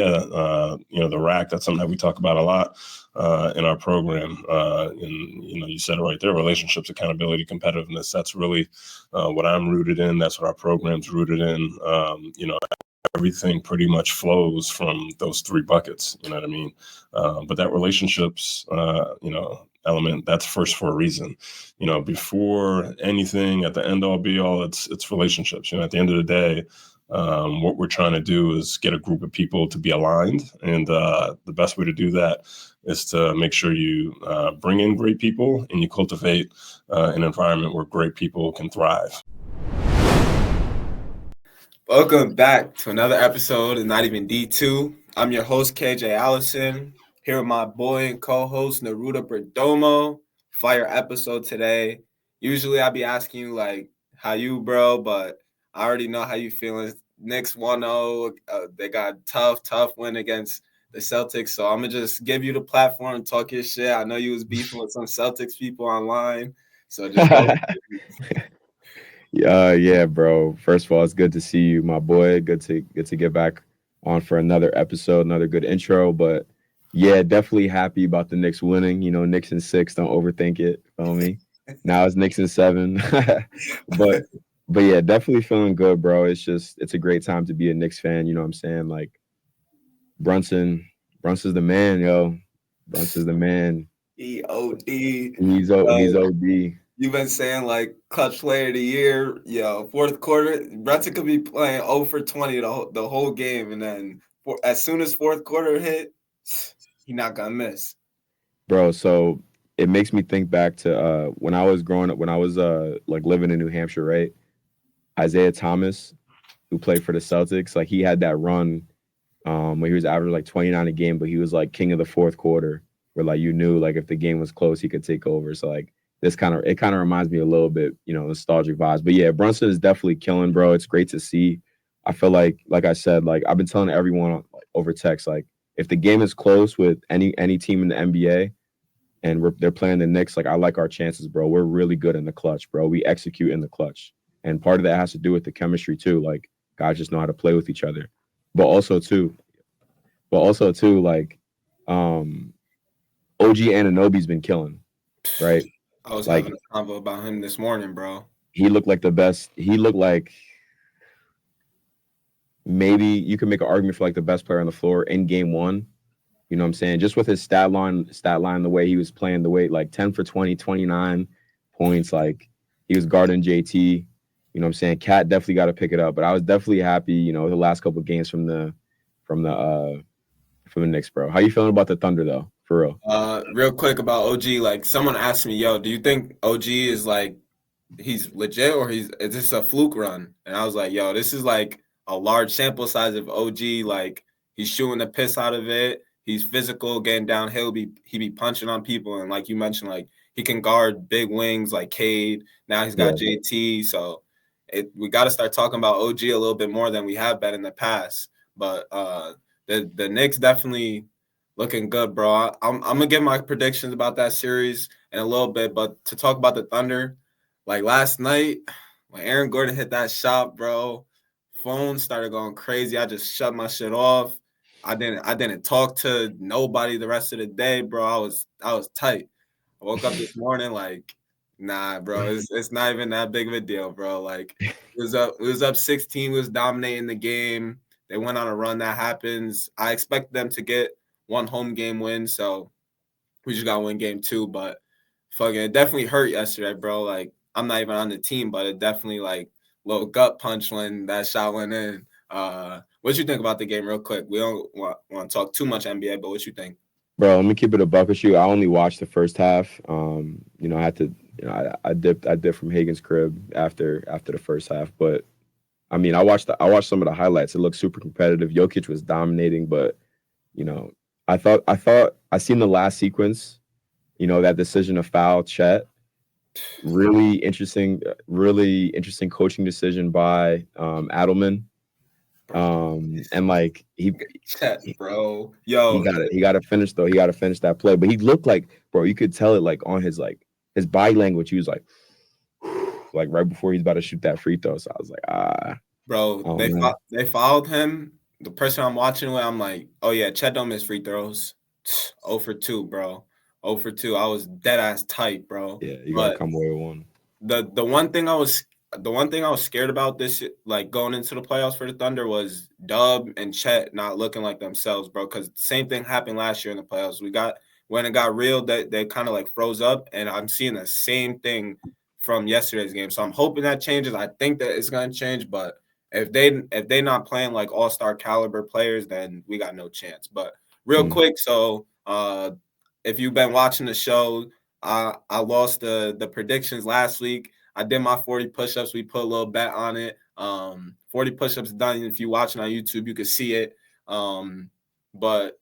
the R.A.C, that's something that we talk about a lot in our program. And, you said it right there, relationships, accountability, competitiveness. That's really what I'm rooted in. That's what our program's rooted in. Everything pretty much flows from those three buckets. You know what I mean? But that relationships, element, that's first for a reason. Before anything, at the end all be all, it's relationships. At the end of the day, what we're trying to do is get a group of people to be aligned. And the best way to do that is to make sure you bring in great people and you cultivate an environment where great people can thrive. Welcome back to another episode of Not Even D2. I'm your host, KJ Allison, here with my boy and co-host, Naruto Perdomo. Fire episode today. Usually I'll be asking you, like, how you, bro, but I already know how you feeling. Knicks 1-0. They got tough win against the Celtics, so I'm going to just give you the platform and talk your shit. I know you was beefing with some Celtics people online, so just go. Yeah, bro. First of all, it's good to see you, my boy. Good to get back on for another episode, another good intro. But yeah, definitely happy about the Knicks winning. Knicks in 6, don't overthink it. Feel me? Now it's Knicks in 7. but yeah, definitely feeling good, bro. It's a great time to be a Knicks fan. You know what I'm saying? Like Brunson's the man, yo. Brunson's the man. EOD. He's OD. You've been saying, like, clutch player of the year, fourth quarter. Brunson could be playing 0 for 20 the whole game, and then as soon as fourth quarter hit, he not going to miss. Bro, so it makes me think back to when I was growing up, when I was living in New Hampshire, right? Isaiah Thomas, who played for the Celtics, like he had that run where he was averaging like 29 a game, but he was like king of the fourth quarter, where like you knew like if the game was close, he could take over. So like it kind of reminds me a little bit, nostalgic vibes. But yeah, Brunson is definitely killing, bro. It's great to see. I feel like I said, like I've been telling everyone over text, like if the game is close with any team in the NBA and they're playing the Knicks, like I like our chances, bro. We're really good in the clutch, bro. We execute in the clutch. And part of that has to do with the chemistry too. Like guys just know how to play with each other. But also too, like OG Anunoby's been killing, right? I was having a convo about him this morning, bro. He looked like the best. He looked like maybe you can make an argument for like the best player on the floor in game one. You know what I'm saying? Just with his stat line, the way he was playing, the way like 10 for 20, 29 points. Like he was guarding JT. You know what I'm saying? Cat definitely got to pick it up. But I was definitely happy, the last couple of games from the Knicks, bro. How you feeling about the Thunder though? For real. Real quick about OG, like someone asked me, yo, do you think OG is like he's legit or is this a fluke run? And I was like, yo, this is like a large sample size of OG. Like he's shooting the piss out of it. He's physical, getting downhill. He be punching on people, and like you mentioned, like he can guard big wings like Cade. Now he's got JT, so we got to start talking about OG a little bit more than we have been in the past. But the Knicks definitely looking good, bro. I'm gonna give my predictions about that series in a little bit, but to talk about the Thunder, like last night when Aaron Gordon hit that shot, bro, phone started going crazy. I just shut my shit off. I didn't talk to nobody the rest of the day, bro. I was tight. I woke up this morning like, nah, bro. It's not even that big of a deal, bro. Like it was up 16. We was dominating the game. They went on a run. That happens. I expect them to get one home game win, so we just got to win game 2. But fucking, it definitely hurt yesterday, bro. Like I'm not even on the team, but it definitely like little gut punch when that shot went in. What you think about the game, real quick? We don't want to talk too much NBA, but what you think? Bro, let me keep it a buck with you. I only watched the first half. I had to. I dipped from Hagen's crib after the first half, but I mean, I watched some of the highlights. It looked super competitive. Jokic was dominating, but I thought I seen the last sequence. That decision to foul Chet. Really interesting coaching decision by Adelman. And like Chet, bro, yo, he got to finish though. He got to finish that play. But he looked like, bro, you could tell it like on his body language. He was like right before he's about to shoot that free throw. So I was like, bro, they fouled him the person I'm watching with, I'm like, oh yeah, Chet don't miss free throws. 0 for 2, bro. 0 for 2. I was dead ass tight, bro. Yeah, you gotta come away with one. The one thing I was scared about this, like going into the playoffs for the Thunder, was Dub and Chet not looking like themselves, bro. Because same thing happened last year in the playoffs. When it got real, they kind of like froze up, and I'm seeing the same thing from yesterday's game. So I'm hoping that changes. I think that it's gonna change, but if they not playing like all-star caliber players, then we got no chance. But real quick, so if you've been watching the show, I lost the predictions last week. I did my 40 push-ups. We put a little bet on it. 40 push-ups done. If you're watching on YouTube, you can see it. But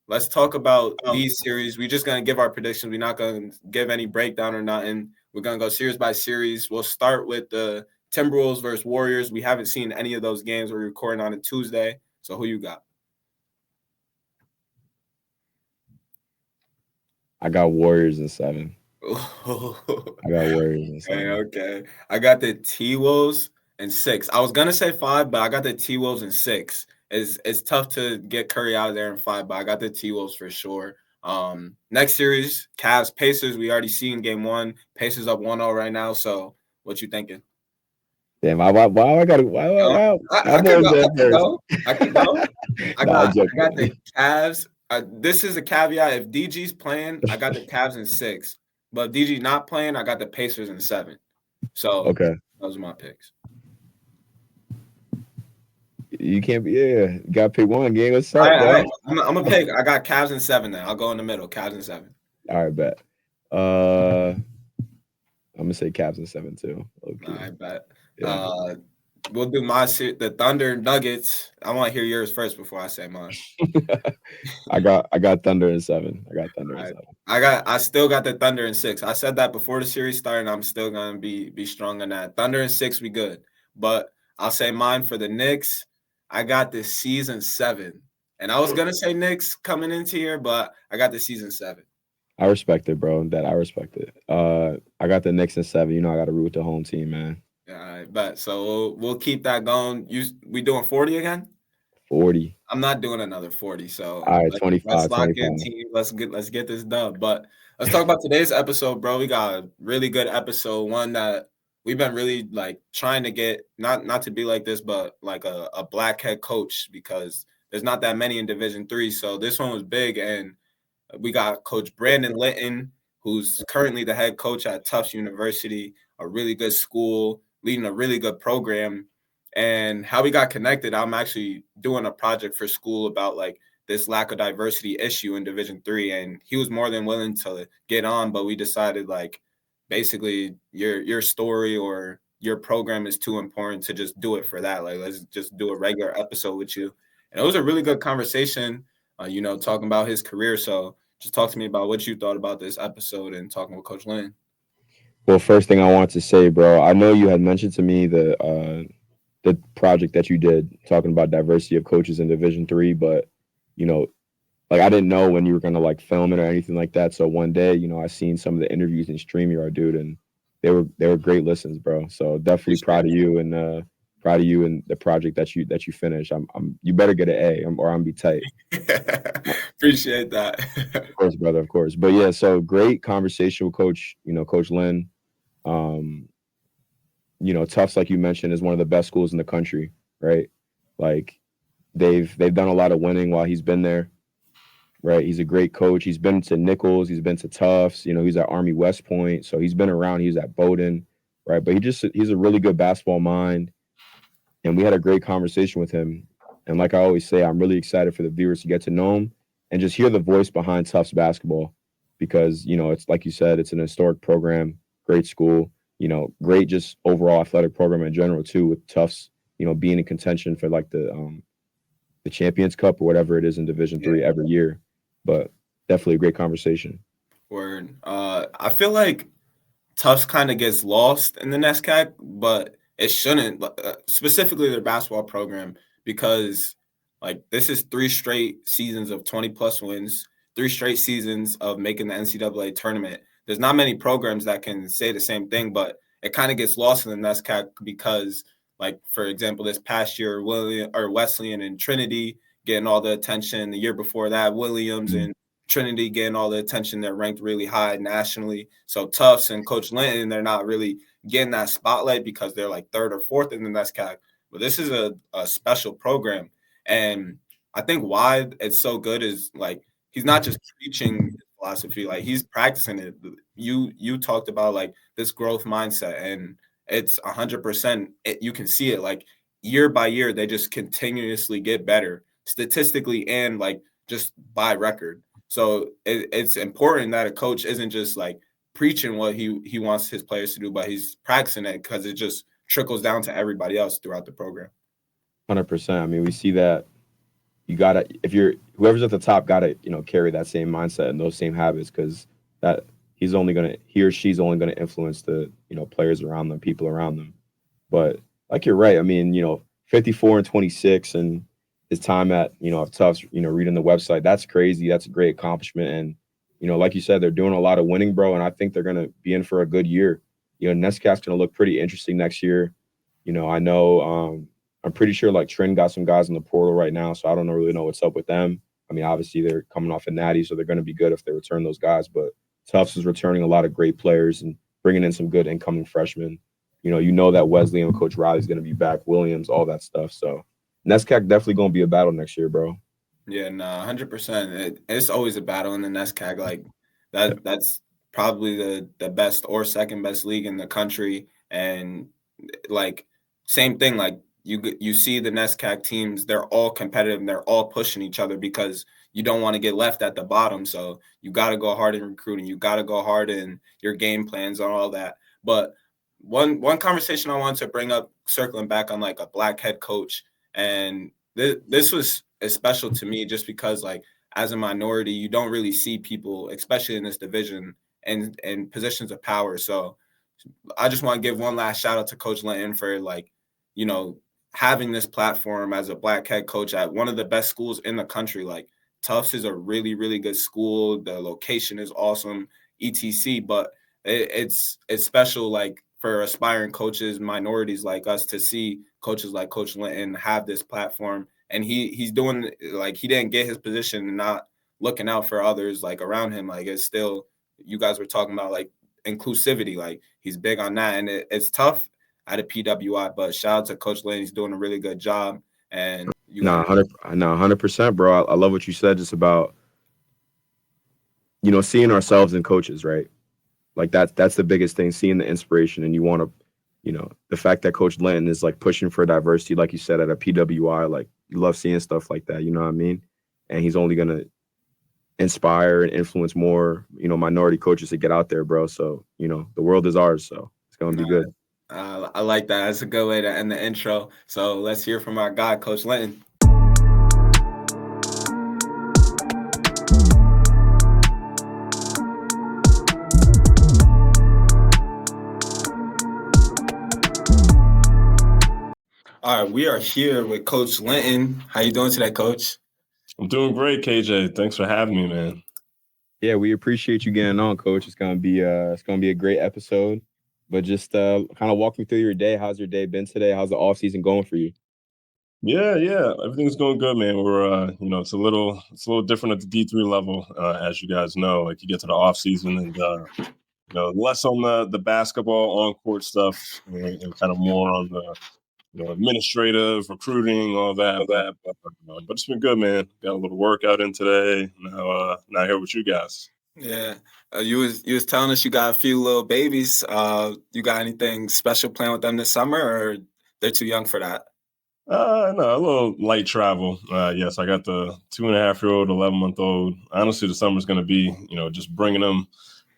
let's talk about these series. We're just going to give our predictions. We're not going to give any breakdown or nothing. We're going to go series by series. We'll start with the Timberwolves versus Warriors. We haven't seen any of those games. We're recording on a Tuesday. So who you got? I got Warriors in 7. I got Warriors in 7. Okay. I got the T-Wolves in 6. I was going to say 5, but I got the T-Wolves in 6. It's tough to get Curry out of there in 5, but I got the T-Wolves for sure. Next series, Cavs, Pacers. We already seen game 1. Pacers up 1-0 right now. So what you thinking? Damn, why I got to I could go. I got the Cavs. This is a caveat. If DG's playing, I got the Cavs in 6. But if DG's not playing, I got the Pacers in 7. So okay, those are my picks. You can't be. Yeah, you got to pick one. Game was set. I'm gonna pick. I got Cavs in 7. Then I'll go in the middle. Cavs in 7. All right, bet. I'm gonna say Cavs in 7 too. Okay. All right, bet. Yeah. We'll do the Thunder Nuggets. I want to hear yours first before I say mine. I got Thunder in 7. I got Thunder in 7. I still got the Thunder in 6. I said that before the series started. I'm still gonna be strong on that. Thunder in 6, we good. But I'll say mine for the Knicks. I got the season 7. And I was gonna say Knicks coming into here, but I got the season 7. I respect it, bro. I respect it. I got the Knicks in 7. You know I got to root the home team, man. All right, bet. So we'll keep that going. We doing 40 again? 40. I'm not doing another 40. So all right, 25. Let's lock 25. in, team. Let's get this done. But let's talk about today's episode, bro. We got a really good episode. One that we've been really like trying to get, not to be like this, but like a black head coach, because there's not that many in Division III. So this one was big, and we got Coach Brandon Linton, who's currently the head coach at Tufts University, a really good school, leading a really good program. And how we got connected, I'm actually doing a project for school about like this lack of diversity issue in Division III, and he was more than willing to get on, but we decided like basically your story or your program is too important to just do it for that. Like, let's just do a regular episode with you. And it was a really good conversation, talking about his career. So just talk to me about what you thought about this episode and talking with Coach Lynn. Well, first thing I want to say, bro, I know you had mentioned to me the project that you did talking about diversity of coaches in Division III, but like I didn't know when you were gonna like film it or anything like that. So one day, I seen some of the interviews in StreamYard, dude, and they were great listens, bro. So definitely proud of you and the project that you finished. You better get an A or I'm be tight. Appreciate that. Of course, brother, of course. But yeah, so great conversation with Coach Lynn. Tufts, like you mentioned, is one of the best schools in the country, right? Like they've done a lot of winning while he's been there, right? He's a great coach. He's been to Nichols, he's been to Tufts, he's at Army West Point, so he's been around. He's at Bowdoin, right? But he's a really good basketball mind, and we had a great conversation with him. And like I always say, I'm really excited for the viewers to get to know him and just hear the voice behind Tufts basketball, because it's like you said, it's an historic program, great school. Great just overall athletic program in general too, with Tufts, being in contention for like the Champions Cup or whatever it is in Division III every year. But definitely a great conversation. Word. I feel like Tufts kind of gets lost in the NESCAC, but it shouldn't, specifically their basketball program, because like this is 3 straight seasons of 20+ wins, 3 straight seasons of making the NCAA tournament. There's not many programs that can say the same thing, but it kind of gets lost in the NESCAC because Like, for example, this past year, Wesleyan and Trinity getting all the attention. The year before that, Williams and Trinity getting all the attention. They're ranked really high nationally. So Tufts and Coach Linton, they're not really getting that spotlight because they're like third or fourth in the NESCAC. But this is a special program. And I think why it's so good is like he's not just preaching philosophy, like he's practicing it. You talked about like this growth mindset, and it's 100%. You can see it like year by year, they just continuously get better statistically and like just by record. So it's important that a coach isn't just like preaching what he wants his players to do, but he's practicing it because it just trickles down to everybody else throughout the program. 100%. I mean, we see that you gotta, if you're whoever's at the top, gotta carry that same mindset and those same habits, because that he or she's only gonna influence the players around them, people around them. But like you're right. I mean, 54 and 26, and his time at Tufts, reading the website, that's crazy. That's a great accomplishment, and like you said, they're doing a lot of winning, bro. And I think they're gonna be in for a good year. NESCAC's gonna look pretty interesting next year. I know. I'm pretty sure like Trent got some guys in the portal right now, so I don't really know what's up with them. I mean, obviously they're coming off a natty, so they're going to be good if they return those guys. But Tufts is returning a lot of great players and bringing in some good incoming freshmen. That Wesleyan and Coach Riley's going to be back, Williams, all that stuff. So NESCAC definitely going to be a battle next year, bro. Yeah, no, 100%. It's always a battle in the NESCAC. Like that's probably the best or second best league in the country, and like same thing, like. You see the NESCAC teams, they're all competitive and they're all pushing each other because you don't want to get left at the bottom. So you got to go hard in recruiting. You got to go hard in your game plans and all that. But one conversation I wanted to bring up, circling back on like a black head coach, and this was special to me just because like as a minority, you don't really see people, especially in this division and positions of power. So I just want to give one last shout out to Coach Linton for like, having this platform as a black head coach at one of the best schools in the country. Like Tufts is a really, really good school. The location is awesome, etc. But it's special, like for aspiring coaches, minorities like us, to see coaches like Coach Linton have this platform. And he's doing, like, he didn't get his position and not looking out for others like around him. Like it's still, you guys were talking about like inclusivity, like he's big on that. And it's tough at a PWI, but shout out to Coach Lane. He's doing a really good job. And 100%, bro. I love what you said just about, seeing ourselves in coaches, right? Like that's the biggest thing, seeing the inspiration. And you want to, the fact that Coach Linton is like pushing for diversity, like you said, at a PWI, like you love seeing stuff like that, you know what I mean? And he's only going to inspire and influence more, minority coaches to get out there, bro. So, the world is ours. So it's going to be good. I like that. That's a good way to end the intro. So let's hear from our guy, Coach Linton. All right, we are here with Coach Linton. How you doing today, Coach? I'm doing great, KJ. Thanks for having me, man. Yeah, we appreciate you getting on, Coach. It's gonna be a great episode. But just kind of walk me through your day. How's your day been today? How's the offseason going for you? Yeah, everything's going good, man. We're it's a little different at the D3 level, as you guys know. Like you get to the offseason and less on the basketball on court stuff and kind of more on the administrative, recruiting, all that. But it's been good, man. Got a little workout in today. Now here with you guys. Yeah, you was telling us you got a few little babies. You got anything special planned with them this summer, or they're too young for that? No, a little light travel. Yes, I got the 2.5-year-old, 11-month-old. Honestly, the summer's going to be, just bringing them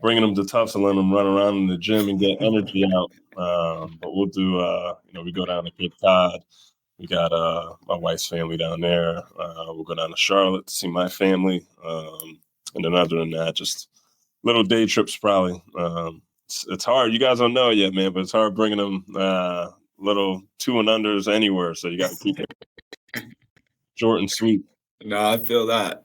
to Tufts and letting them run around in the gym and get energy out. But we'll do, we go down to Cape Cod. We got my wife's family down there. We'll go down to Charlotte to see my family. And then other than that, just little day trips probably. It's hard. You guys don't know yet, man, but it's hard bringing them little 2 and unders anywhere. So you got to keep it short and sweet. No, I feel that.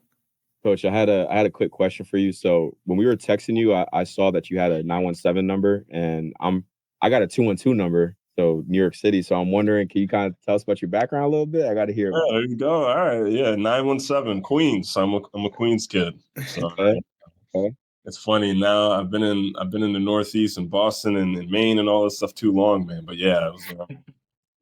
Coach, I had a quick question for you. So when we were texting you, I saw that you had a 917 number, and I got a 212 number. So New York City. So I'm wondering, can you kind of tell us about your background a little bit? I got to hear. Yeah, there you go. All right. Yeah, 917 Queens. I'm a Queens kid. So Okay. it's funny now. I've been in the Northeast and Boston and Maine and all this stuff too long, man. But yeah, I was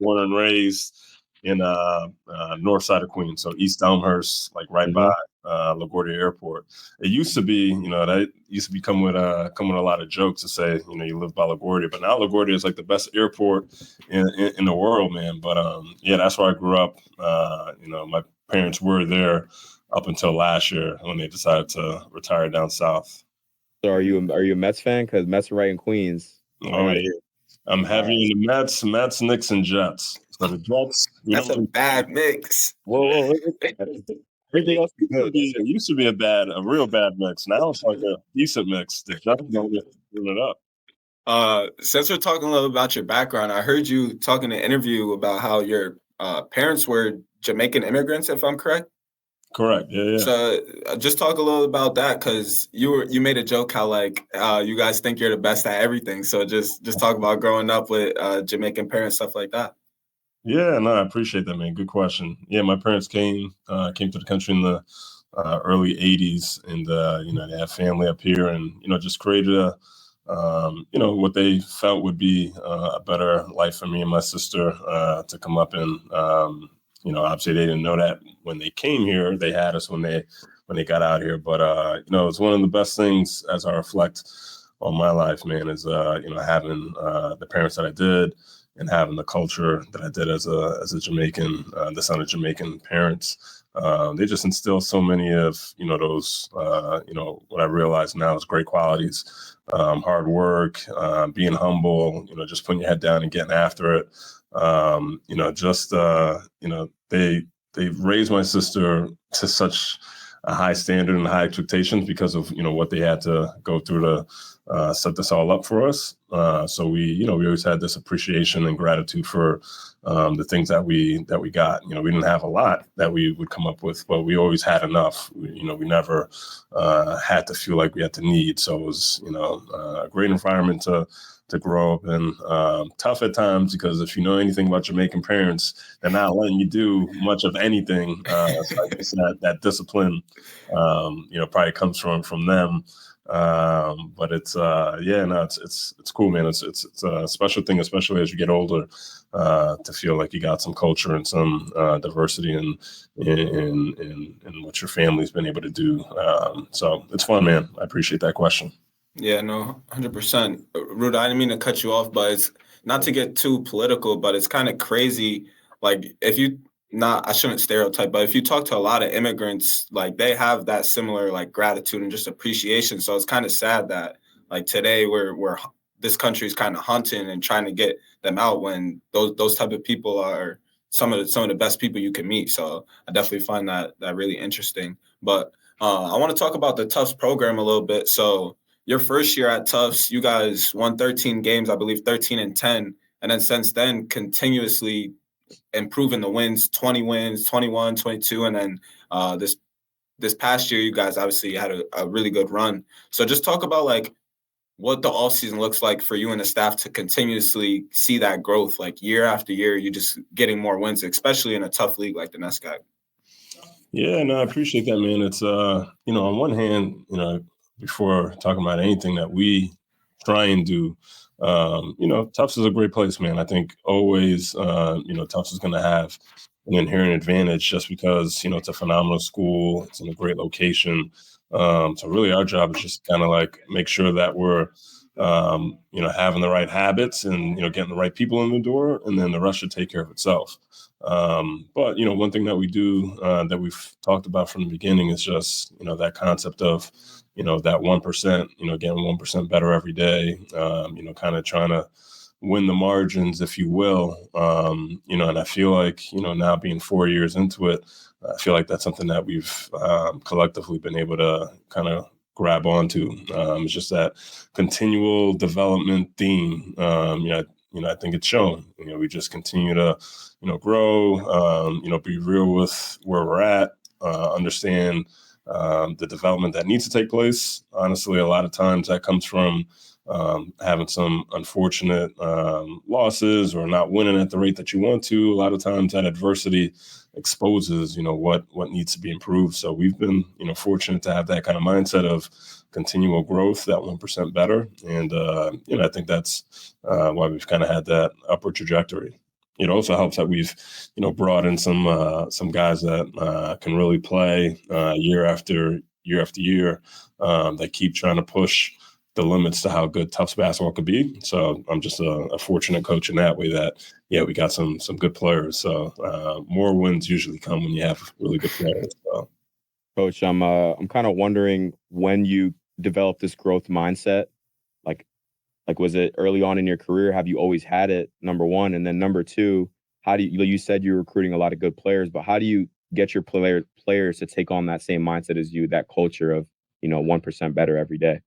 born and raised in north side of Queens, so East Elmhurst, like right by LaGuardia Airport. It used to be, that used to be come with a lot of jokes to say, you live by LaGuardia, but now LaGuardia is like the best airport in the world, man. But yeah, that's where I grew up. My parents were there up until last year when they decided to retire down south. So are you a Mets fan? Because Mets are right in Queens. Oh yeah. I'm heavy in the Mets, Knicks, and Jets. So the Jets. That's a bad mix. Whoa. Everything else it used to be a real bad mix. Now it's like a decent mix. The Jets don't get it up. Since we're talking a little about your background, I heard you talking in an interview about how your parents were Jamaican immigrants, if I'm correct. Correct. Yeah. So just talk a little about that, because you made a joke how you guys think you're the best at everything. So just talk about growing up with Jamaican parents, stuff like that. Yeah, no, I appreciate that, man. Good question. Yeah, my parents came to the country in the early '80s, and they had family up here, and just created what they felt would be a better life for me and my sister to come up in. Obviously they didn't know that when they came here. They had us when they got out here. But it's one of the best things as I reflect on my life, man, is having the parents that I did and having the culture that I did as a Jamaican, the son of Jamaican parents. They just instill so many of those what I realize now is great qualities. Hard work, being humble, just putting your head down and getting after it. They raised my sister to such a high standard and high expectations because of what they had to go through to set this all up for us. So we always had this appreciation and gratitude for the things that we got. We didn't have a lot that we would come up with, but we always had enough. We never had to feel like we had to need. So it was a great environment to grow up in. Tough at times, because if you know anything about Jamaican parents, they're not letting you do much of anything. So I guess that discipline, probably comes from them. But it's it's cool, man. It's a special thing, especially as you get older, to feel like you got some culture and some diversity in what your family's been able to do. So it's fun, man. I appreciate that question. Yeah, no, 100%. Ruda, I didn't mean to cut you off, but it's not to get too political, but it's kind of crazy. Like, I shouldn't stereotype, but if you talk to a lot of immigrants, like, they have that similar, like, gratitude and just appreciation. So it's kind of sad that, like, today this country is kind of hunting and trying to get them out, when those type of people are some of the best people you can meet. So I definitely find that really interesting. But I want to talk about the Tufts program a little bit. So your first year at Tufts, you guys won 13 games, I believe 13-10. And then since then, continuously improving the wins, 20 wins, 21, 22. And then this past year, you guys obviously had a really good run. So just talk about, like, what the offseason looks like for you and the staff to continuously see that growth, like, year after year, you just getting more wins, especially in a tough league like the NESCAC. Yeah, no, I appreciate that, man. It's, on one hand, before talking about anything that we try and do, Tufts is a great place, man. I think always, Tufts is going to have an inherent advantage just because, it's a phenomenal school. It's in a great location. So really our job is just kind of like make sure that we're, having the right habits and, getting the right people in the door, and then the rest should take care of itself. But, one thing that we do that we've talked about from the beginning is just, that concept of, that 1%, getting 1% better every day, kind of trying to win the margins, if you will. And I feel like, now being 4 years into it, I feel like that's something that we've collectively been able to kind of grab onto. It's just that continual development theme. I think it's shown. We just continue to, grow. Be real with where we're at. Understand the development that needs to take place. Honestly, a lot of times that comes from having some unfortunate losses or not winning at the rate that you want to. A lot of times that adversity exposes, what needs to be improved. So we've been, fortunate to have that kind of mindset of continual growth, that 1% better. And, I think that's why we've kind of had that upward trajectory. It also helps that we've, brought in some guys that can really play year after year that keep trying to push the limits to how good Tufts basketball could be. So I'm just a fortunate coach in that way that, we got some good players. So more wins usually come when you have really good players. So. Coach, I'm kind of wondering when you developed this growth mindset. Like was it early on in your career? Have you always had it? Number one, and then number two, how do you said you're recruiting a lot of good players, but how do you get your players to take on that same mindset as you, that culture of 1% better every day?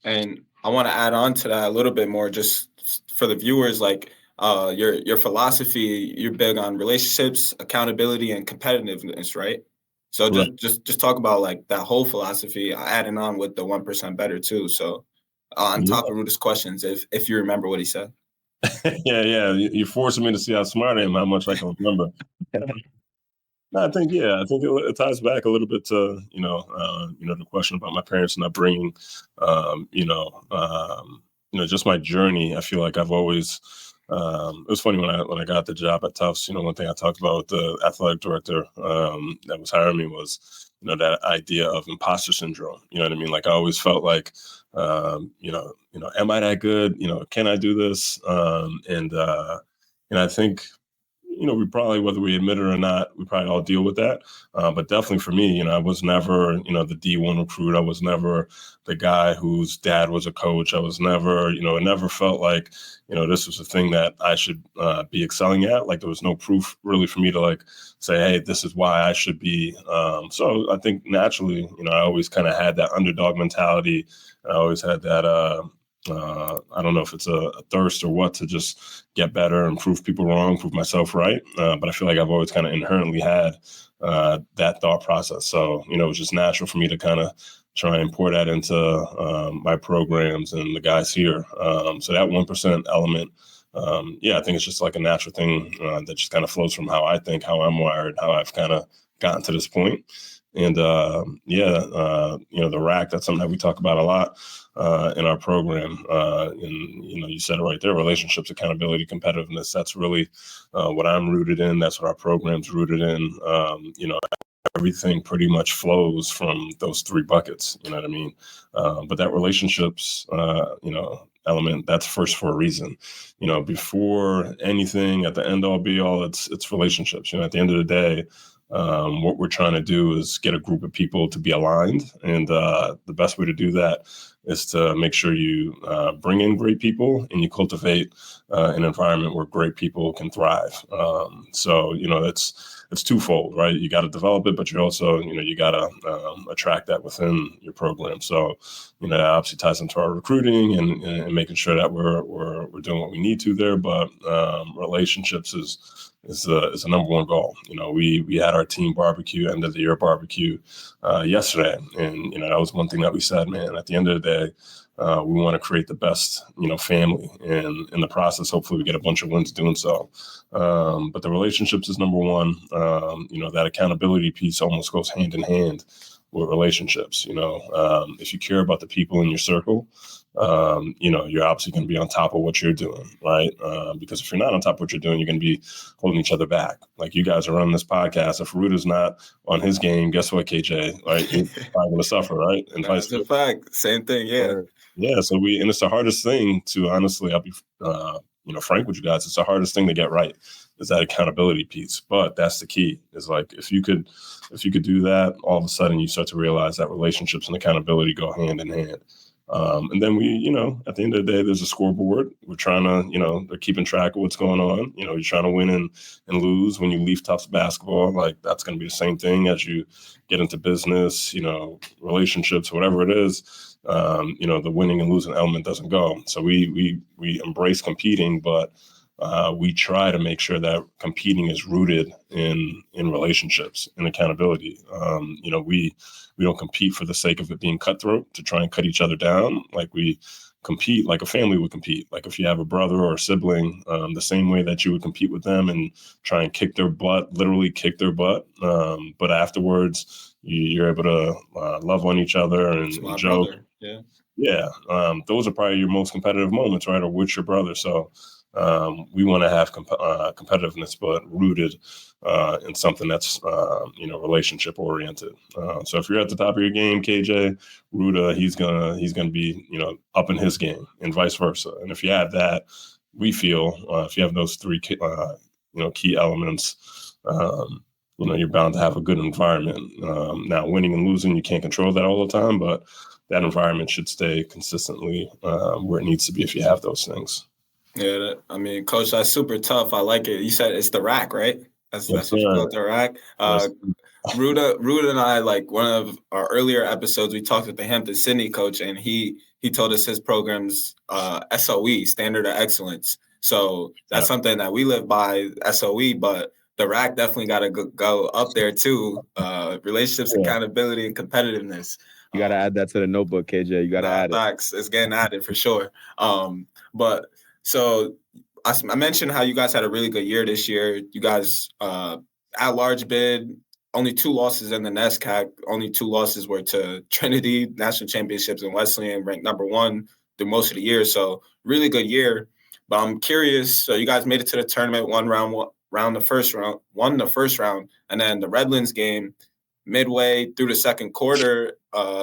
And I want to add on to that a little bit more, just for the viewers, like your philosophy, you're big on relationships, accountability, and competitiveness, right? So just talk about like that whole philosophy, adding on with the 1% better too. So on top of Ruda's questions, if you remember what he said. Yeah. You're forcing me to see how smart I am, how much I can remember. No, I think it ties back a little bit to the question about my parents not bringing, just my journey. I feel like I've always. It was funny when I got the job at Tufts. One thing I talked about with the athletic director that was hiring me was that idea of imposter syndrome. You know what I mean? Like I always felt like, am I that good? Can I do this? And I think. We probably, whether we admit it or not, we probably all deal with that. But definitely for me, I was never, the D1 recruit. I was never the guy whose dad was a coach. I was never, it never felt like, this was a thing that I should be excelling at. Like there was no proof really for me to like say, hey, this is why I should be. So I think naturally, I always kind of had that underdog mentality. I always had that, I don't know if it's a thirst or what to just get better and prove people wrong, prove myself right. But I feel like I've always kind of inherently had that thought process. So, it was just natural for me to kind of try and pour that into my programs and the guys here. So that 1% element, I think it's just like a natural thing that just kind of flows from how I think, how I'm wired, how I've kind of gotten to this point. And the RAC, that's something that we talk about a lot in our program. And you said it right there, relationships, accountability, competitiveness. That's really what I'm rooted in. That's what our program's rooted in. Everything pretty much flows from those three buckets. You know what I mean? But that relationships, element, that's first for a reason. Before anything, at the end all be all, it's relationships. At the end of the day, what we're trying to do is get a group of people to be aligned. And the best way to do that is to make sure you bring in great people and you cultivate an environment where great people can thrive. So, it's twofold, right? You got to develop it, but you also, you got to attract that within your program. So, that obviously ties into our recruiting and making sure that we're doing what we need to there. But relationships is the number one goal. We had our team barbecue, end of the year barbecue yesterday. And, that was one thing that we said, man, at the end of the day, we want to create the best, family. And in the process, hopefully we get a bunch of wins doing so. But the relationships is number one. That accountability piece almost goes hand in hand with relationships. If you care about the people in your circle, you're obviously going to be on top of what you're doing, right? Because if you're not on top of what you're doing, you're going to be holding each other back. Like you guys are running this podcast. If Ruda's not on his game, guess what, KJ? Right? You're probably going to suffer, right? And that's a fact. Same thing, yeah. Yeah. So and it's the hardest thing to honestly, I'll be, frank with you guys. It's the hardest thing to get right is that accountability piece. But that's the key. Is like if you could do that, all of a sudden you start to realize that relationships and accountability go hand in hand. And then we, at the end of the day, there's a scoreboard. We're trying to, they're keeping track of what's going on. You're trying to win and lose when you leave Tufts basketball. Like that's going to be the same thing as you get into business, relationships, whatever it is. The winning and losing element doesn't go. So we embrace competing, but we try to make sure that competing is rooted in relationships and accountability. We don't compete for the sake of it being cutthroat to try and cut each other down. Like we compete like a family would compete. Like if you have a brother or a sibling, the same way that you would compete with them and try and kick their butt, literally kick their butt. But afterwards, you're able to love on each other and joke. Brother. Yeah. Yeah. Those are probably your most competitive moments, right? Or with your brother. So we want to have competitiveness, but rooted in something that's, relationship oriented. So if you're at the top of your game, KJ, Ruda, he's gonna be, up in his game, and vice versa. And if you have that, we feel if you have those three, key elements, you're bound to have a good environment. Now, winning and losing, you can't control that all the time, but that environment should stay consistently where it needs to be if you have those things. Yeah, Coach, that's super tough. I like it. You said it's the rack, right? That's what you call it, the rack. Ruda and I, like one of our earlier episodes, we talked with the Hampton Sydney coach, and he told us his program's SOE, Standard of Excellence. So that's something that we live by, SOE, but the rack definitely got to go up there too. Relationships, accountability, and competitiveness. You got to add that to the notebook, KJ. You got to add it. It's getting added for sure. But so I mentioned how you guys had a really good year this year. You guys at large bid, only 2 losses in the NESCAC. Only 2 losses were to Trinity, national championships, and Wesleyan, ranked number 1 through most of the year. So really good year. But I'm curious. So you guys made it to the tournament, won the first round, and then the Redlands game, midway through the second quarter,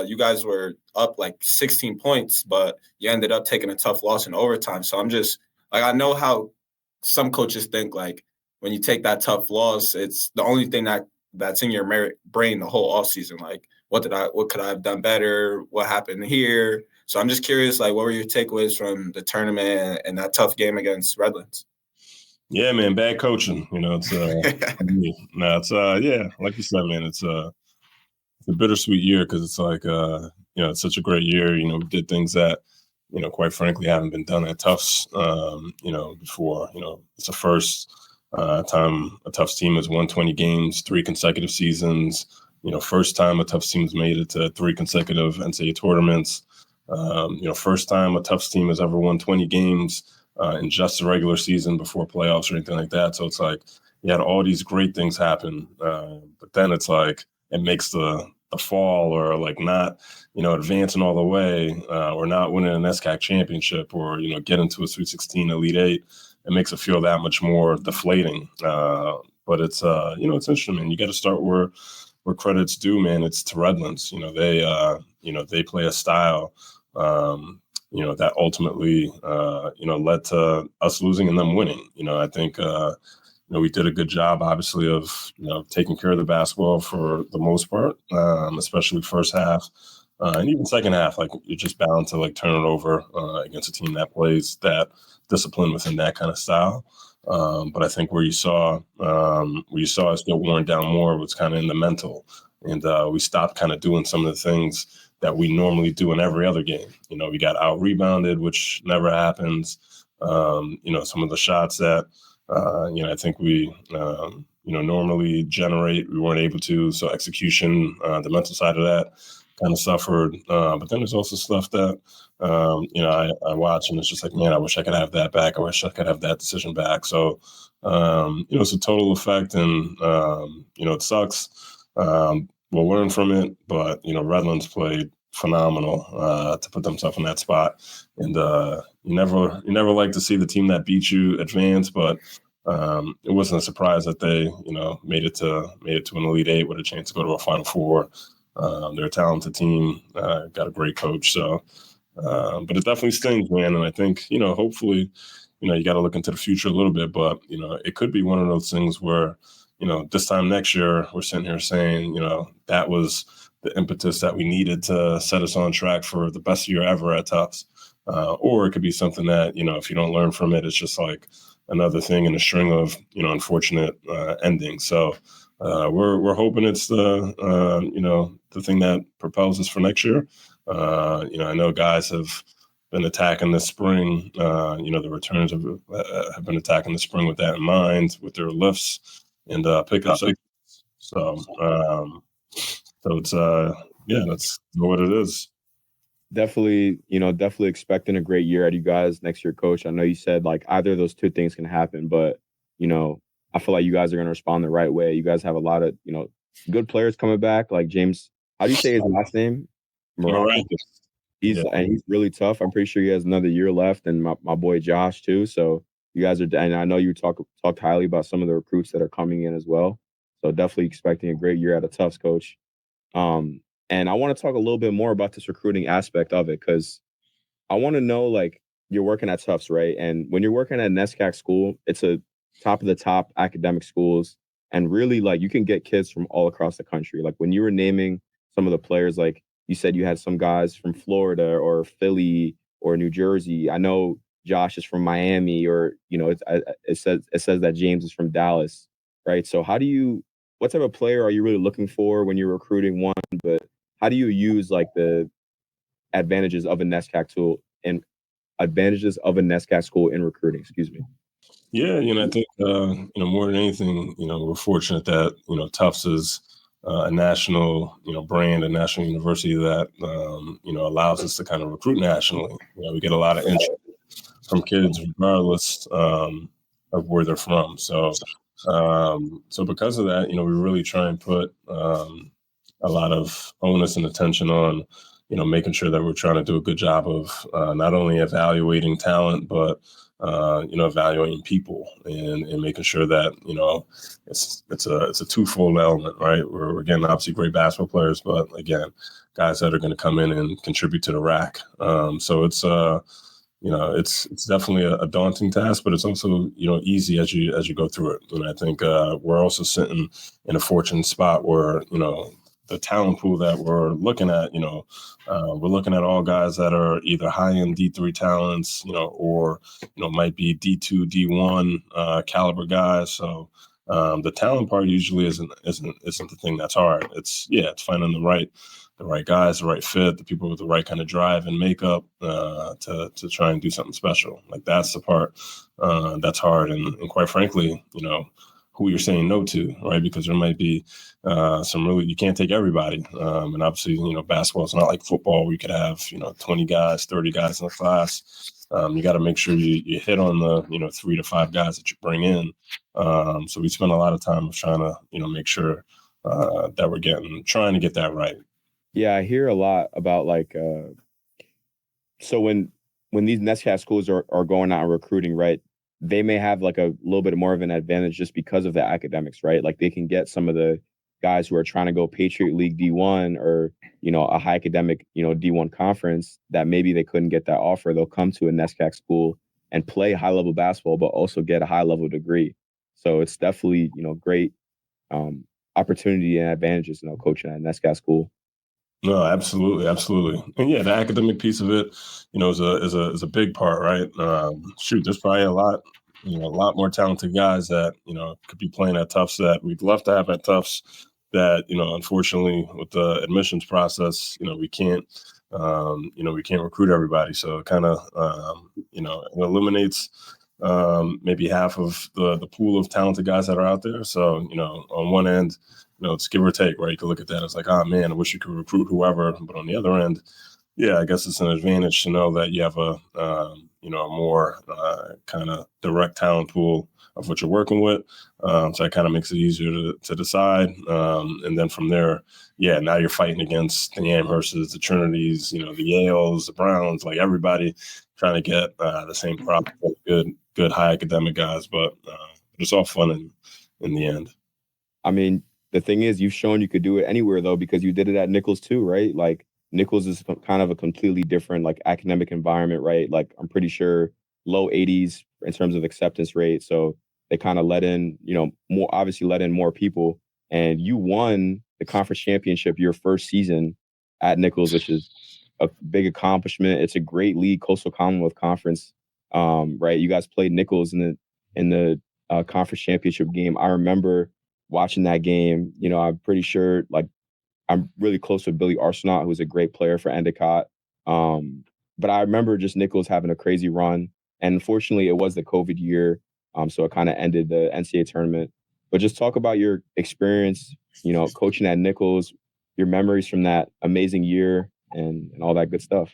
you guys were up like 16 points, but you ended up taking a tough loss in overtime. So I'm just like, I know how some coaches think, like when you take that tough loss, it's the only thing that's in your brain the whole offseason. Like, what could I have done better? What happened here? So I'm just curious, like, what were your takeaways from the tournament and that tough game against Redlands? Yeah, man, bad coaching. It's like you said, man, it's a bittersweet year because it's like it's such a great year. We did things that quite frankly haven't been done at Tufts before. It's the first time a Tufts team has won 20 games 3 consecutive seasons. First time a Tufts team has made it to 3 consecutive NCAA tournaments. First time a Tufts team has ever won 20 games in just the regular season before playoffs or anything like that. So it's like you had all these great things happen, but then it's like it makes the fall or like not, advancing all the way or not winning an NESCAC championship or, get into a Sweet 16 Elite 8. It makes it feel that much more deflating. But it's, it's interesting, man. You got to start where credit's due, man. It's to Redlands. They play a style, that ultimately, led to us losing and them winning. I think, we did a good job, obviously, of, taking care of the basketball for the most part, especially first half and even second half. Like, you're just bound to, like, turn it over against a team that plays that discipline within that kind of style. But I think where you saw us get worn down more was kind of in the mental. And we stopped kind of doing some of the things that we normally do in every other game. We got out-rebounded, which never happens. Some of the shots that, I think we, normally generate, we weren't able to. So execution, the mental side of that kind of suffered. But then there's also stuff that, I watch and it's just like, man, I wish I could have that back. I wish I could have that decision back. So, it's a total effect and, it sucks. We'll learn from it, but, Redlands played phenomenal to put themselves in that spot. And you never like to see the team that beat you advance, but it wasn't a surprise that they, made it to an Elite 8 with a chance to go to a Final Four. They're a talented team, got a great coach. So, but it definitely stings, man. And I think, hopefully, you got to look into the future a little bit, but, it could be one of those things where, this time next year, we're sitting here saying, that was the impetus that we needed to set us on track for the best year ever at Tufts. Or it could be something that, if you don't learn from it, it's just like another thing in a string of, unfortunate endings. So we're hoping it's the thing that propels us for next year. I know guys have been attacking this spring. The returns have been attacking the spring with that in mind, with their lifts and pickups. So it's that's what it is. Definitely, definitely expecting a great year out of you guys next year, coach. I know you said like either of those two things can happen, but I feel like you guys are going to respond the right way. You guys have a lot of, good players coming back, like James. How do you say his last name? Morocco. Miraculous. He's really tough. I'm pretty sure he has another year left, and my boy Josh too. So you guys are, and I know you talked highly about some of the recruits that are coming in as well. So definitely expecting a great year out of Tufts, coach. And I want to talk a little bit more about this recruiting aspect of it because I want to know, like, you're working at Tufts, right? And when you're working at NESCAC school, it's a top of the top academic schools. And really, like, you can get kids from all across the country. Like, when you were naming some of the players, like you said, you had some guys from Florida or Philly or New Jersey. I know Josh is from Miami, or, it says that James is from Dallas, right? So what type of player are you really looking for when you're recruiting one? But how do you use like the advantages of a NESCAC tool and advantages of a NESCAC school in recruiting? Excuse me. Yeah, I think more than anything, we're fortunate that Tufts is a national brand, a national university that allows us to kind of recruit nationally. We get a lot of interest from kids regardless of where they're from. So because of that, we really try and put a lot of onus and attention on making sure that we're trying to do a good job of not only evaluating talent, but evaluating people and making sure that it's a twofold element, right? We're getting obviously great basketball players, but again, guys that are going to come in and contribute to the rack. So it's it's definitely a daunting task, but it's also easy as you go through it. And I think we're also sitting in a fortunate spot where the talent pool that we're looking at, we're looking at all guys that are either high-end D3 talents, or might be D2, D1 caliber guys. So the talent part usually isn't the thing that's hard. It's finding the right guys, the right fit, the people with the right kind of drive and makeup to try and do something special. Like that's the part that's hard, and quite frankly, who you're saying no to, right? Because there might be you can't take everybody. And obviously, basketball is not like football where you could have, 20 guys, 30 guys in the class. You got to make sure you hit on the, 3 to 5 guys that you bring in. So we spend a lot of time trying to, make sure that we're trying to get that right. Yeah, I hear a lot about like, so when these NESCAC schools are going out and recruiting, right? They may have like a little bit more of an advantage just because of the academics, right? Like they can get some of the guys who are trying to go Patriot League D1 or, a high academic, D1 conference that maybe they couldn't get that offer. They'll come to a NESCAC school and play high level basketball, but also get a high level degree. So it's definitely, great opportunity and advantages, coaching at a NESCAC school. No, absolutely, absolutely, and yeah, the academic piece of it, is a big part, right? There's probably a lot more talented guys that could be playing at Tufts that we'd love to have at Tufts. That unfortunately, with the admissions process, we can't recruit everybody. So it kind of it eliminates maybe half of the pool of talented guys that are out there. So on one end, it's give or take, right? You can look at that as like, oh man, I wish you could recruit whoever. But on the other end, yeah, I guess it's an advantage to know that you have a more kind of direct talent pool of what you're working with. So that kind of makes it easier to decide. And then from there, yeah, now you're fighting against the Amhersts, the Trinities, the Yales, the Browns, like everybody trying to get the same problem. Good high academic guys, but it's all fun in the end. I mean, the thing is, you've shown you could do it anywhere, though, because you did it at Nichols, too, right? Like, Nichols is kind of a completely different, like, academic environment, right? Like, I'm pretty sure low 80s in terms of acceptance rate. So they kind of let in, more people. And you won the conference championship your first season at Nichols, which is a big accomplishment. It's a great league, Coastal Commonwealth Conference, right? You guys played Nichols in the conference championship game. I remember watching that game. I'm pretty sure, like, I'm really close with Billy Arsenault, who's a great player for Endicott. But I remember just Nichols having a crazy run. And unfortunately, it was the COVID year. So it kind of ended the NCAA tournament. But just talk about your experience, coaching at Nichols, your memories from that amazing year, and all that good stuff.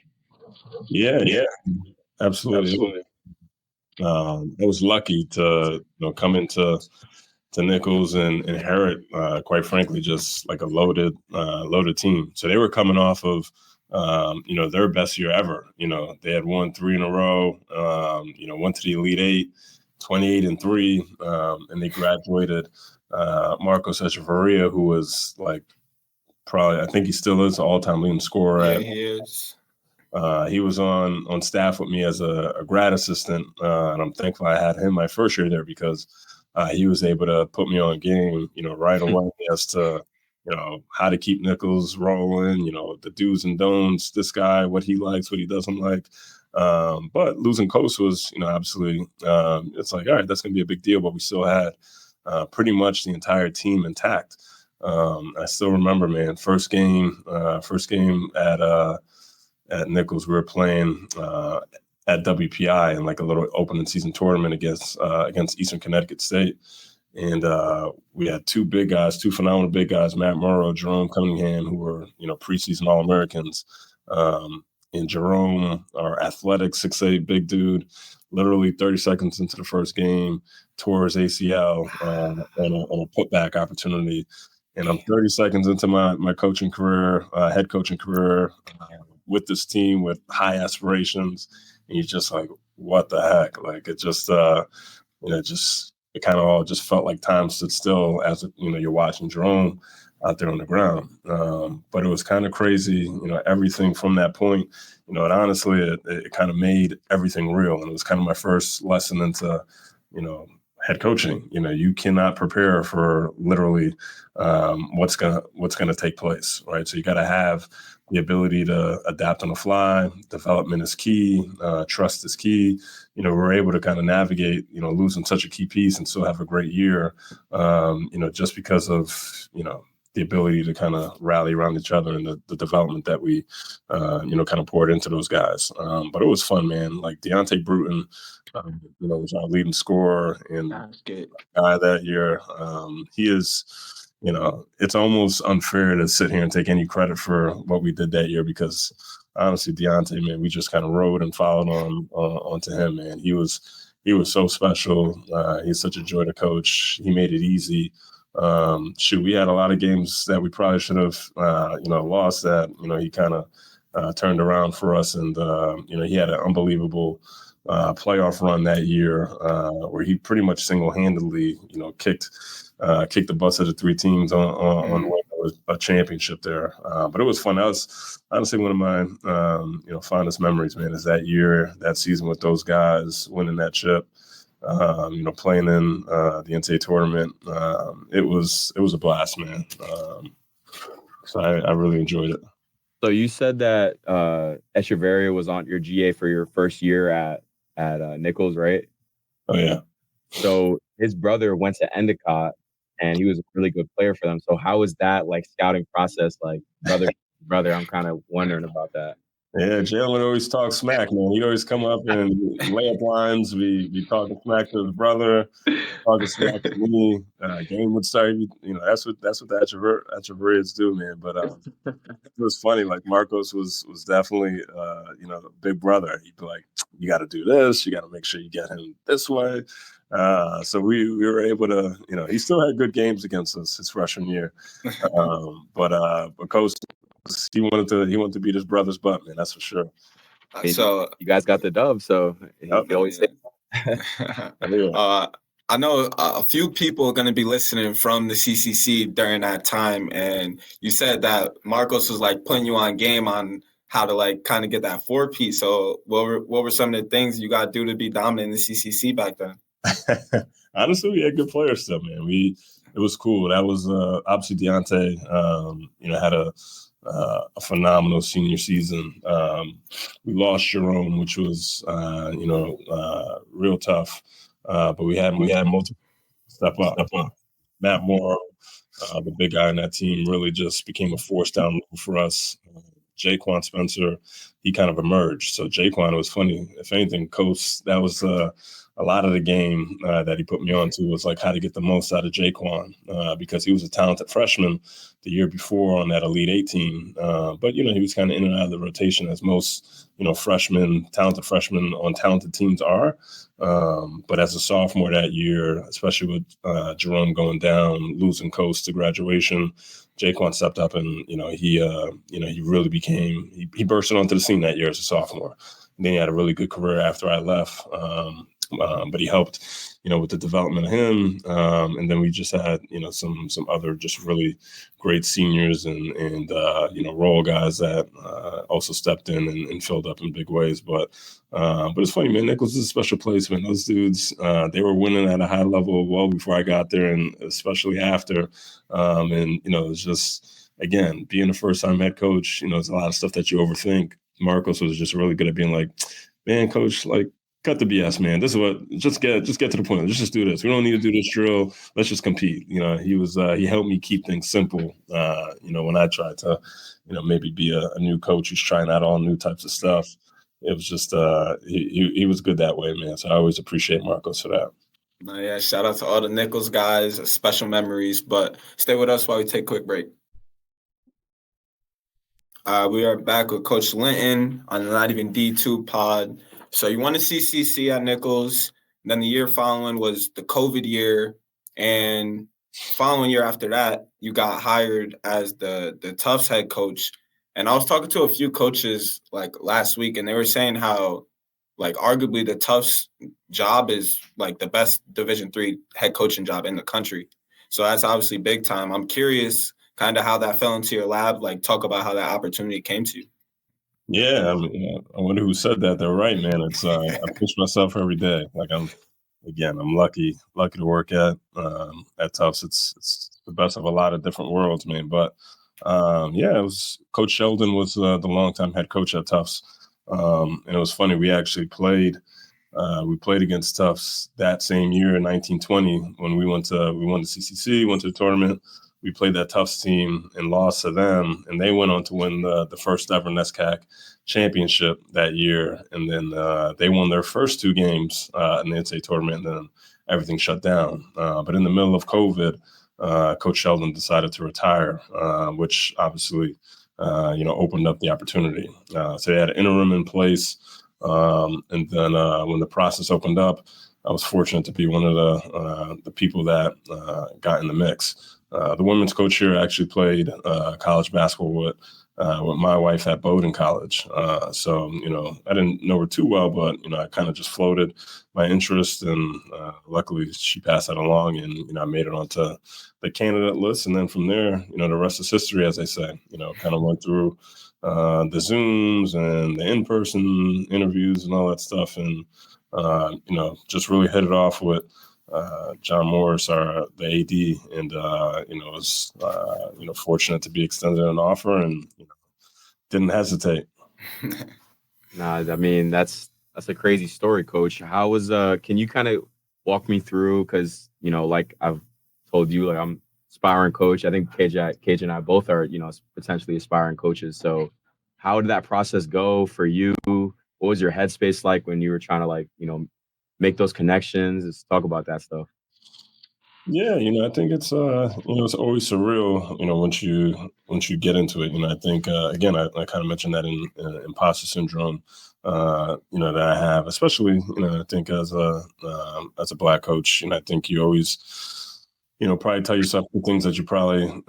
Yeah, absolutely. I was lucky to come into Nichols and inherit, quite frankly, just like a loaded team. So they were coming off of their best year ever. They had won 3 in a row. Went to the Elite Eight, 28-3, and they graduated Marcos Echeverria, who was like probably, I think he still is, the all-time leading scorer. Yeah, he is. He was on staff with me as a grad assistant, and I'm thankful I had him my first year there because he was able to put me on game, right away as to, how to keep Nichols rolling, the do's and don'ts, this guy, what he likes, what he doesn't like. But losing Coast was, absolutely, it's like, all right, that's going to be a big deal, but we still had pretty much the entire team intact. I still remember, man, first game at Nichols, we were playing at WPI in like a little opening season tournament against Eastern Connecticut State. And we had 2 phenomenal big guys, Matt Morrow, Jerome Cunningham, who were, preseason All-Americans. And Jerome, our athletic 6'8" big dude, literally 30 seconds into the first game, tore his ACL on a putback opportunity. And I'm 30 seconds into my coaching career, head coaching career, with this team with high aspirations. And you're just like, what the heck? Like, it just, it kind of all just felt like time stood still as, you're watching Jerome out there on the ground. But it was kind of crazy, everything from that point, and honestly, it kind of made everything real. And it was kind of my first lesson into, head coaching. You cannot prepare for literally what's gonna take place, right? So you got to have the ability to adapt on the fly. Development is key. Trust is key. We're able to kind of navigate, losing such a key piece and still have a great year, just because of, the ability to kind of rally around each other and the development that we, kind of poured into those guys. But it was fun, man. Like Deontay Bruton, was our leading scorer and guy that year. He is, it's almost unfair to sit here and take any credit for what we did that year because honestly, Deontay, man, we just kind of rode and followed onto him, man. He was so special. He's such a joy to coach. He made it easy. We had a lot of games that we probably should have, lost that, he kind of turned around for us. And, he had an unbelievable playoff run that year where he pretty much single-handedly, kicked the butts of the 3 teams on a championship there. But it was fun. That was honestly one of my, fondest memories, man, is that year, that season with those guys, winning that chip. Playing in the NCAA tournament, it was a blast, man. So I really enjoyed it. So you said that Echeverria was on your GA for your first year at Nichols, right? Oh yeah. So his brother went to Endicott, and he was a really good player for them. So how was that like scouting process, like brother? I'm kind of wondering about that. Yeah, Jalen always talks smack, man. He'd always come up and lay up lines. We talking smack to his brother, talking smack to me. Game would start. That's what the Echeverias do, man. But it was funny. Like Marcos was definitely a big brother. He'd be like, you got to do this. You got to make sure you get him this way. So we were able to. He still had good games against us his freshman year. But Coach. He wanted to beat his brother's butt, man. That's for sure. So you guys got the dub, so you always say. I know a few people are going to be listening from the CCC during that time, and you said that Marcos was like putting you on game on how to like kind of get that 4-piece. So what were some of the things you got to do to be dominant in the CCC back then? Honestly, we had good players still, man. It was cool. That was obviously Deontay. Had a phenomenal senior season. We lost Jerome, which was real tough. But we had multiple step up. Matt Moore, the big guy on that team, really just became a force down low for us. Jaquan Spencer, he kind of emerged. So Jaquan, it was funny. If anything, Coast, that was a lot of the game that he put me on to was like how to get the most out of Jaquan because he was a talented freshman the year before on that Elite 18. But, he was kind of in and out of the rotation as most, talented freshmen on talented teams are. But as a sophomore that year, especially with Jerome going down, losing coast to graduation, Jaquan stepped up and, he really became, he bursted onto the scene that year as a sophomore. And then he had a really good career after I left. But he helped, with the development of him. And then we just had, some other just really great seniors and role guys that also stepped in and filled up in big ways. But it's funny, man, Nichols is a special place, man. Those dudes, they were winning at a high level well before I got there and especially after. It was just, again, being a first-time head coach, there's a lot of stuff that you overthink. Marcos was just really good at being like, man, coach, like, cut the BS, man. This is what, just get to the point. Let's just do this. We don't need to do this drill. Let's just compete. He helped me keep things simple. When I tried to, maybe be a new coach who's trying out all new types of stuff. It was just, he was good that way, man. So I always appreciate Marcos for that. Yeah, shout out to all the Nichols guys, special memories, but stay with us while we take a quick break. We are back with Coach Linton on the Not Even D2 pod. So you won the CCC at Nichols. Then the year following was the COVID year. And following year after that, you got hired as the Tufts head coach. And I was talking to a few coaches like last week, and they were saying how like arguably the Tufts job is like the best Division III head coaching job in the country. So that's obviously big time. I'm curious kind of how that fell into your lab, like talk about how that opportunity came to you. Yeah, I wonder who said that. They're right, man. It's I push myself every day. Like I'm lucky to work at Tufts. It's the best of a lot of different worlds, man. But it was Coach Sheldon was the longtime head coach at Tufts, and it was funny. We actually played against Tufts that same year in 1920 when we won the CCC, went to the tournament. We played that Tufts team and lost to them, and they went on to win the first ever NESCAC championship that year. And then they won their first two games in the NCAA tournament, and then everything shut down. But in the middle of COVID, Coach Sheldon decided to retire, which obviously, opened up the opportunity. So they had an interim in place. And then when the process opened up, I was fortunate to be one of the people that got in the mix. The women's coach here actually played college basketball with my wife at Bowdoin College. So, I didn't know her too well, but, I kind of just floated my interest, and luckily she passed that along, and, I made it onto the candidate list. And then from there, the rest is history, as they say, kind of went through the Zooms and the in-person interviews and all that stuff. And, just really hit it off with John Morris, the AD, and was fortunate to be extended an offer, and didn't hesitate. Nah, I mean that's a crazy story, Coach. How was can you kind of walk me through? Because like I've told you, like I'm aspiring coach. I think KJ and I both are potentially aspiring coaches. So how did that process go for you? What was your headspace like when you were trying to make those connections? Let's talk about that stuff. Yeah, I think it's it's always surreal, once you get into it. I think again, I kind of mentioned that in imposter syndrome, that I have, especially I think as a Black coach, I think you always probably tell yourself the things that you probably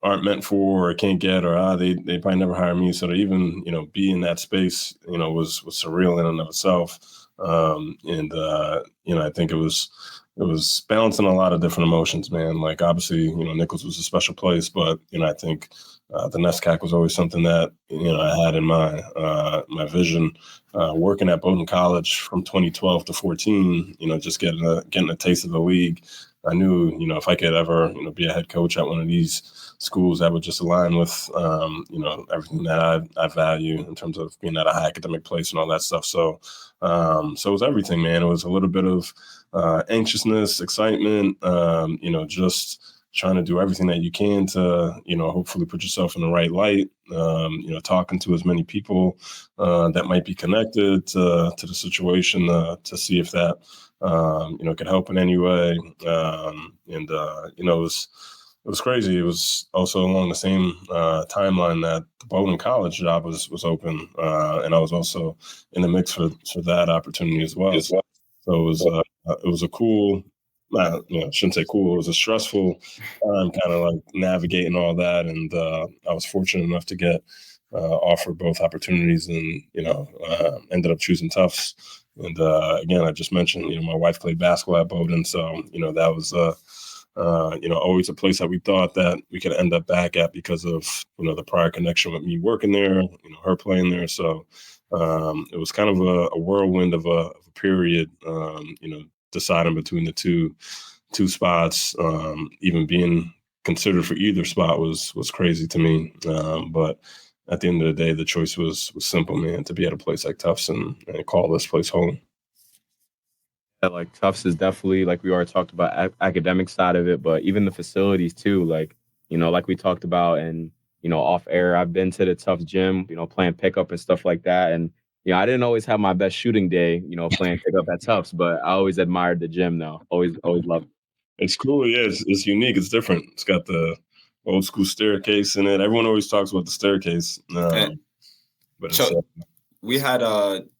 aren't meant for or can't get, or they probably never hire me. So to even be in that space was surreal in and of itself. I think it was balancing a lot of different emotions, man. Like obviously, Nichols was a special place, but I think the NESCAC was always something that I had in my vision. Working at Bowdoin College from 2012 to 14, just getting a taste of the league. I knew, if I could ever, be a head coach at one of these schools, that would just align with, everything that I value in terms of being at a high academic place and all that stuff. So it was everything, man. It was a little bit of anxiousness, excitement, just trying to do everything that you can to, hopefully put yourself in the right light, talking to as many people that might be connected to the situation to see if that, could help in any way. It was crazy. It was also along the same timeline that the Bowdoin College job was open, and I was also in the mix for that opportunity as well. So it was a cool, I shouldn't say cool. It was a stressful time, kind of like navigating all that, and I was fortunate enough to get offered both opportunities, and ended up choosing Tufts. And again, I just mentioned, my wife played basketball at Bowdoin, so that was always a place that we thought that we could end up back at because of, the prior connection with me working there, her playing there. So it was kind of a whirlwind of a period, deciding between the two spots. Even being considered for either spot was crazy to me. But at the end of the day, the choice was simple, man, to be at a place like Tufts and call this place home. Yeah, like Tufts is definitely, like we already talked about, academic side of it, but even the facilities too. Like, like we talked about, and off air, I've been to the Tufts gym, playing pickup and stuff like that. And I didn't always have my best shooting day, playing pickup at Tufts, but I always admired the gym though. Always loved it. It's cool. Yeah, it's unique. It's different. It's got the old school staircase in it. Everyone always talks about the staircase, but it's. We had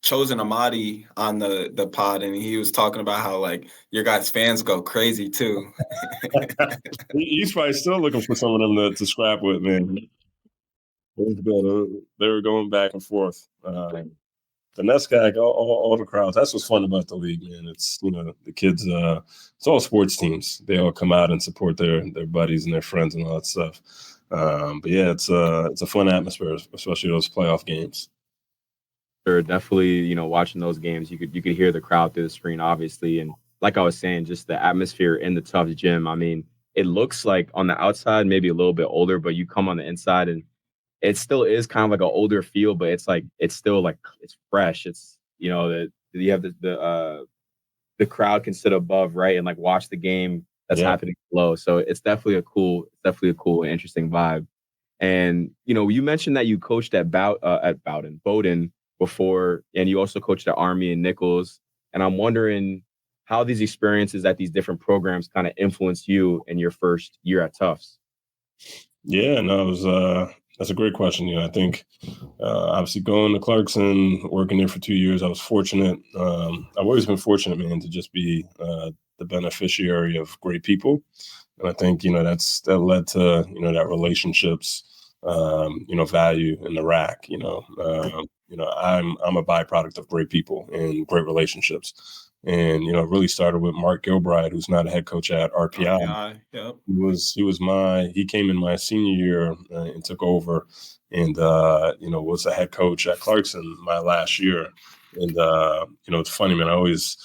Chosen Amadi on the pod, and he was talking about how like your guys' fans go crazy too. He's probably still looking for some of them to scrap with, man. They were going back and forth. The NESCAC, all the crowds. That's what's fun about the league, man. It's the kids. It's all sports teams. They all come out and support their buddies and their friends and all that stuff. But yeah, it's a fun atmosphere, especially those playoff games. Definitely, watching those games, you could hear the crowd through the screen, obviously. And like I was saying, just the atmosphere in the Tufts gym. I mean, it looks like on the outside, maybe a little bit older, but you come on the inside and it still is kind of like an older feel, but it's still like, it's fresh. It's, you have the crowd can sit above, right, and like watch the game that's happening below. So it's definitely a cool and interesting vibe. And, you mentioned that you coached at Bowdoin before, and you also coached at Army and Nichols. And I'm wondering how these experiences at these different programs kind of influenced you in your first year at Tufts. Yeah, no, it was that's a great question. I think obviously going to Clarkson, working there for 2 years, I was fortunate. I've always been fortunate, man, to just be the beneficiary of great people. And I think, that led to, that relationships, value in the RAC, I'm a byproduct of great people and great relationships. And, it really started with Mark Gilbride, who's not a head coach at RPI. Yep. He came in my senior year and took over and, was a head coach at Clarkson my last year. And, it's funny, man, I always,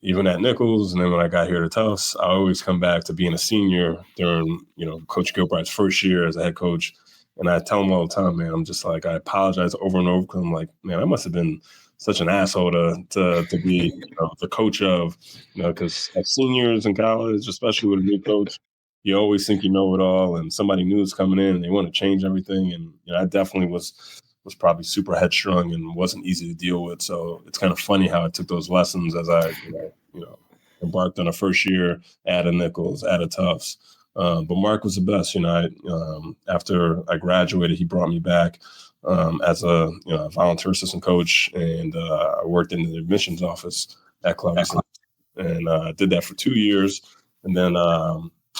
even at Nichols, and then when I got here to Tufts, I always come back to being a senior during, Coach Gilbride's first year as a head coach. And I tell him all the time, man, I'm just like, I apologize over and over because I'm like, man, I must have been such an asshole to be the coach of, because as seniors in college, especially with a new coach, you always think you know it all, and somebody new is coming in and they want to change everything. And I definitely was probably super headstrong and wasn't easy to deal with. So it's kind of funny how I took those lessons as I embarked on a first year at a Nichols, at a Tufts. But Mark was the best. After I graduated, he brought me back as a volunteer assistant coach, and I worked in the admissions office at Clarkson, and I did that for 2 years. And then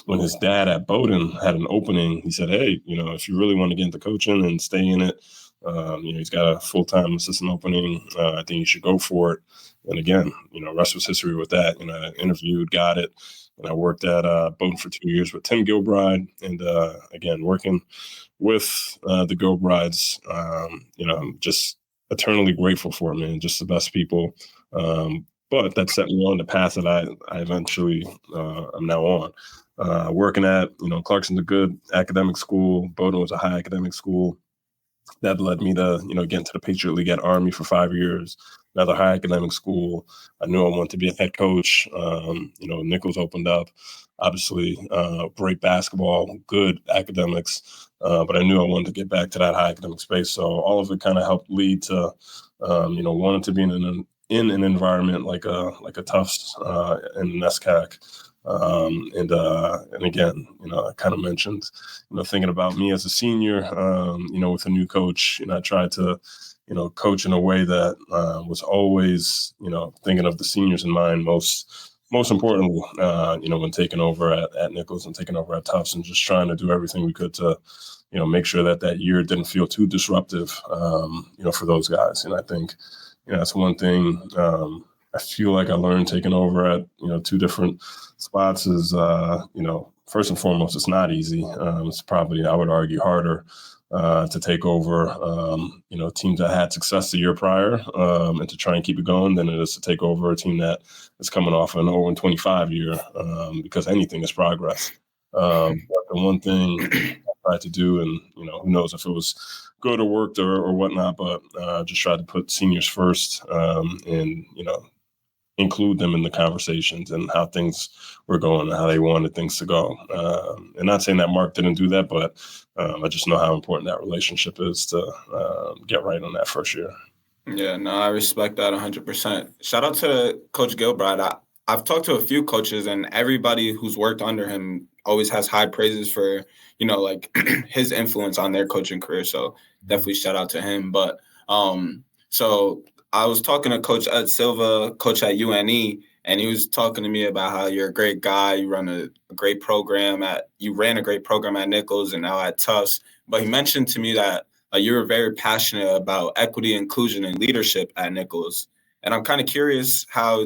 when his dad at Bowdoin had an opening, he said, "Hey, if you really want to get into coaching and stay in it, he's got a full-time assistant opening. I think you should go for it." And again, rest was history with that. I interviewed, got it. And I worked at Bowdoin for 2 years with Tim Gilbride, and again, working with the Gilbrides, I'm just eternally grateful for them, man. Just the best people. But that set me on the path that I eventually am now on. Working at, Clarkson's a good academic school. Bowdoin was a high academic school. that led me to, get into the Patriot League at Army for 5 years, another high academic school. I knew I wanted to be a head coach. Nichols opened up, obviously, great basketball, good academics, but I knew I wanted to get back to that high academic space. So all of it kind of helped lead to, wanting to be in an environment like a Tufts and NESCAC. And again, I kind of mentioned, thinking about me as a senior, with a new coach, I tried to, coach in a way that was always, thinking of the seniors in mind, most importantly, when taking over at Nichols and taking over at Tufts, and just trying to do everything we could to, make sure that year didn't feel too disruptive, for those guys. And I think, that's one thing I feel like I learned taking over at, two different spots is, first and foremost, it's not easy. It's probably, I would argue, harder to take over, teams that had success the year prior and to try and keep it going than it is to take over a team that is coming off an 0-25 year because anything is progress. But the one thing I tried to do, and, who knows if it was good or worked or whatnot, but just tried to put seniors first and, include them in the conversations and how things were going and how they wanted things to go. And not saying that Mark didn't do that, but I just know how important that relationship is to get right on that first year. Yeah, no, I respect that 100%. Shout out to Coach Gilbride. I've talked to a few coaches, and everybody who's worked under him always has high praises for, his influence on their coaching career. So definitely shout out to him. But so I was talking to Coach Ed Silva, coach at UNE, and he was talking to me about how you're a great guy. You run a great program you ran a great program at Nichols and now at Tufts. But he mentioned to me that you were very passionate about equity, inclusion, and leadership at Nichols. And I'm kind of curious how,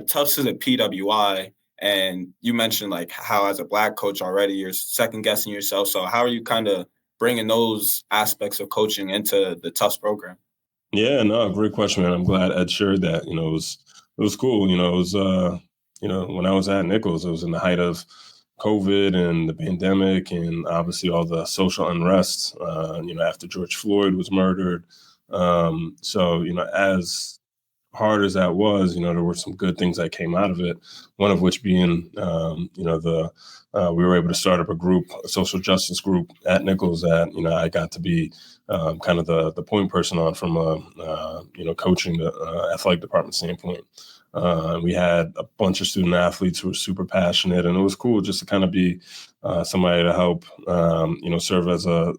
Tufts is a PWI, and you mentioned how as a Black coach already you're second guessing yourself. So how are you kind of bringing those aspects of coaching into the Tufts program? Yeah, no, great question, man. I'm glad Ed shared that. It was cool. It was when I was at Nichols, it was in the height of COVID and the pandemic, and obviously all the social unrest. After George Floyd was murdered. So as hard as that was, there were some good things that came out of it. One of which being, we were able to start up a social justice group at Nichols that, I got to be kind of the point person on from a, coaching the athletic department standpoint. We had a bunch of student athletes who were super passionate, and it was cool just to kind of be somebody to help, serve as a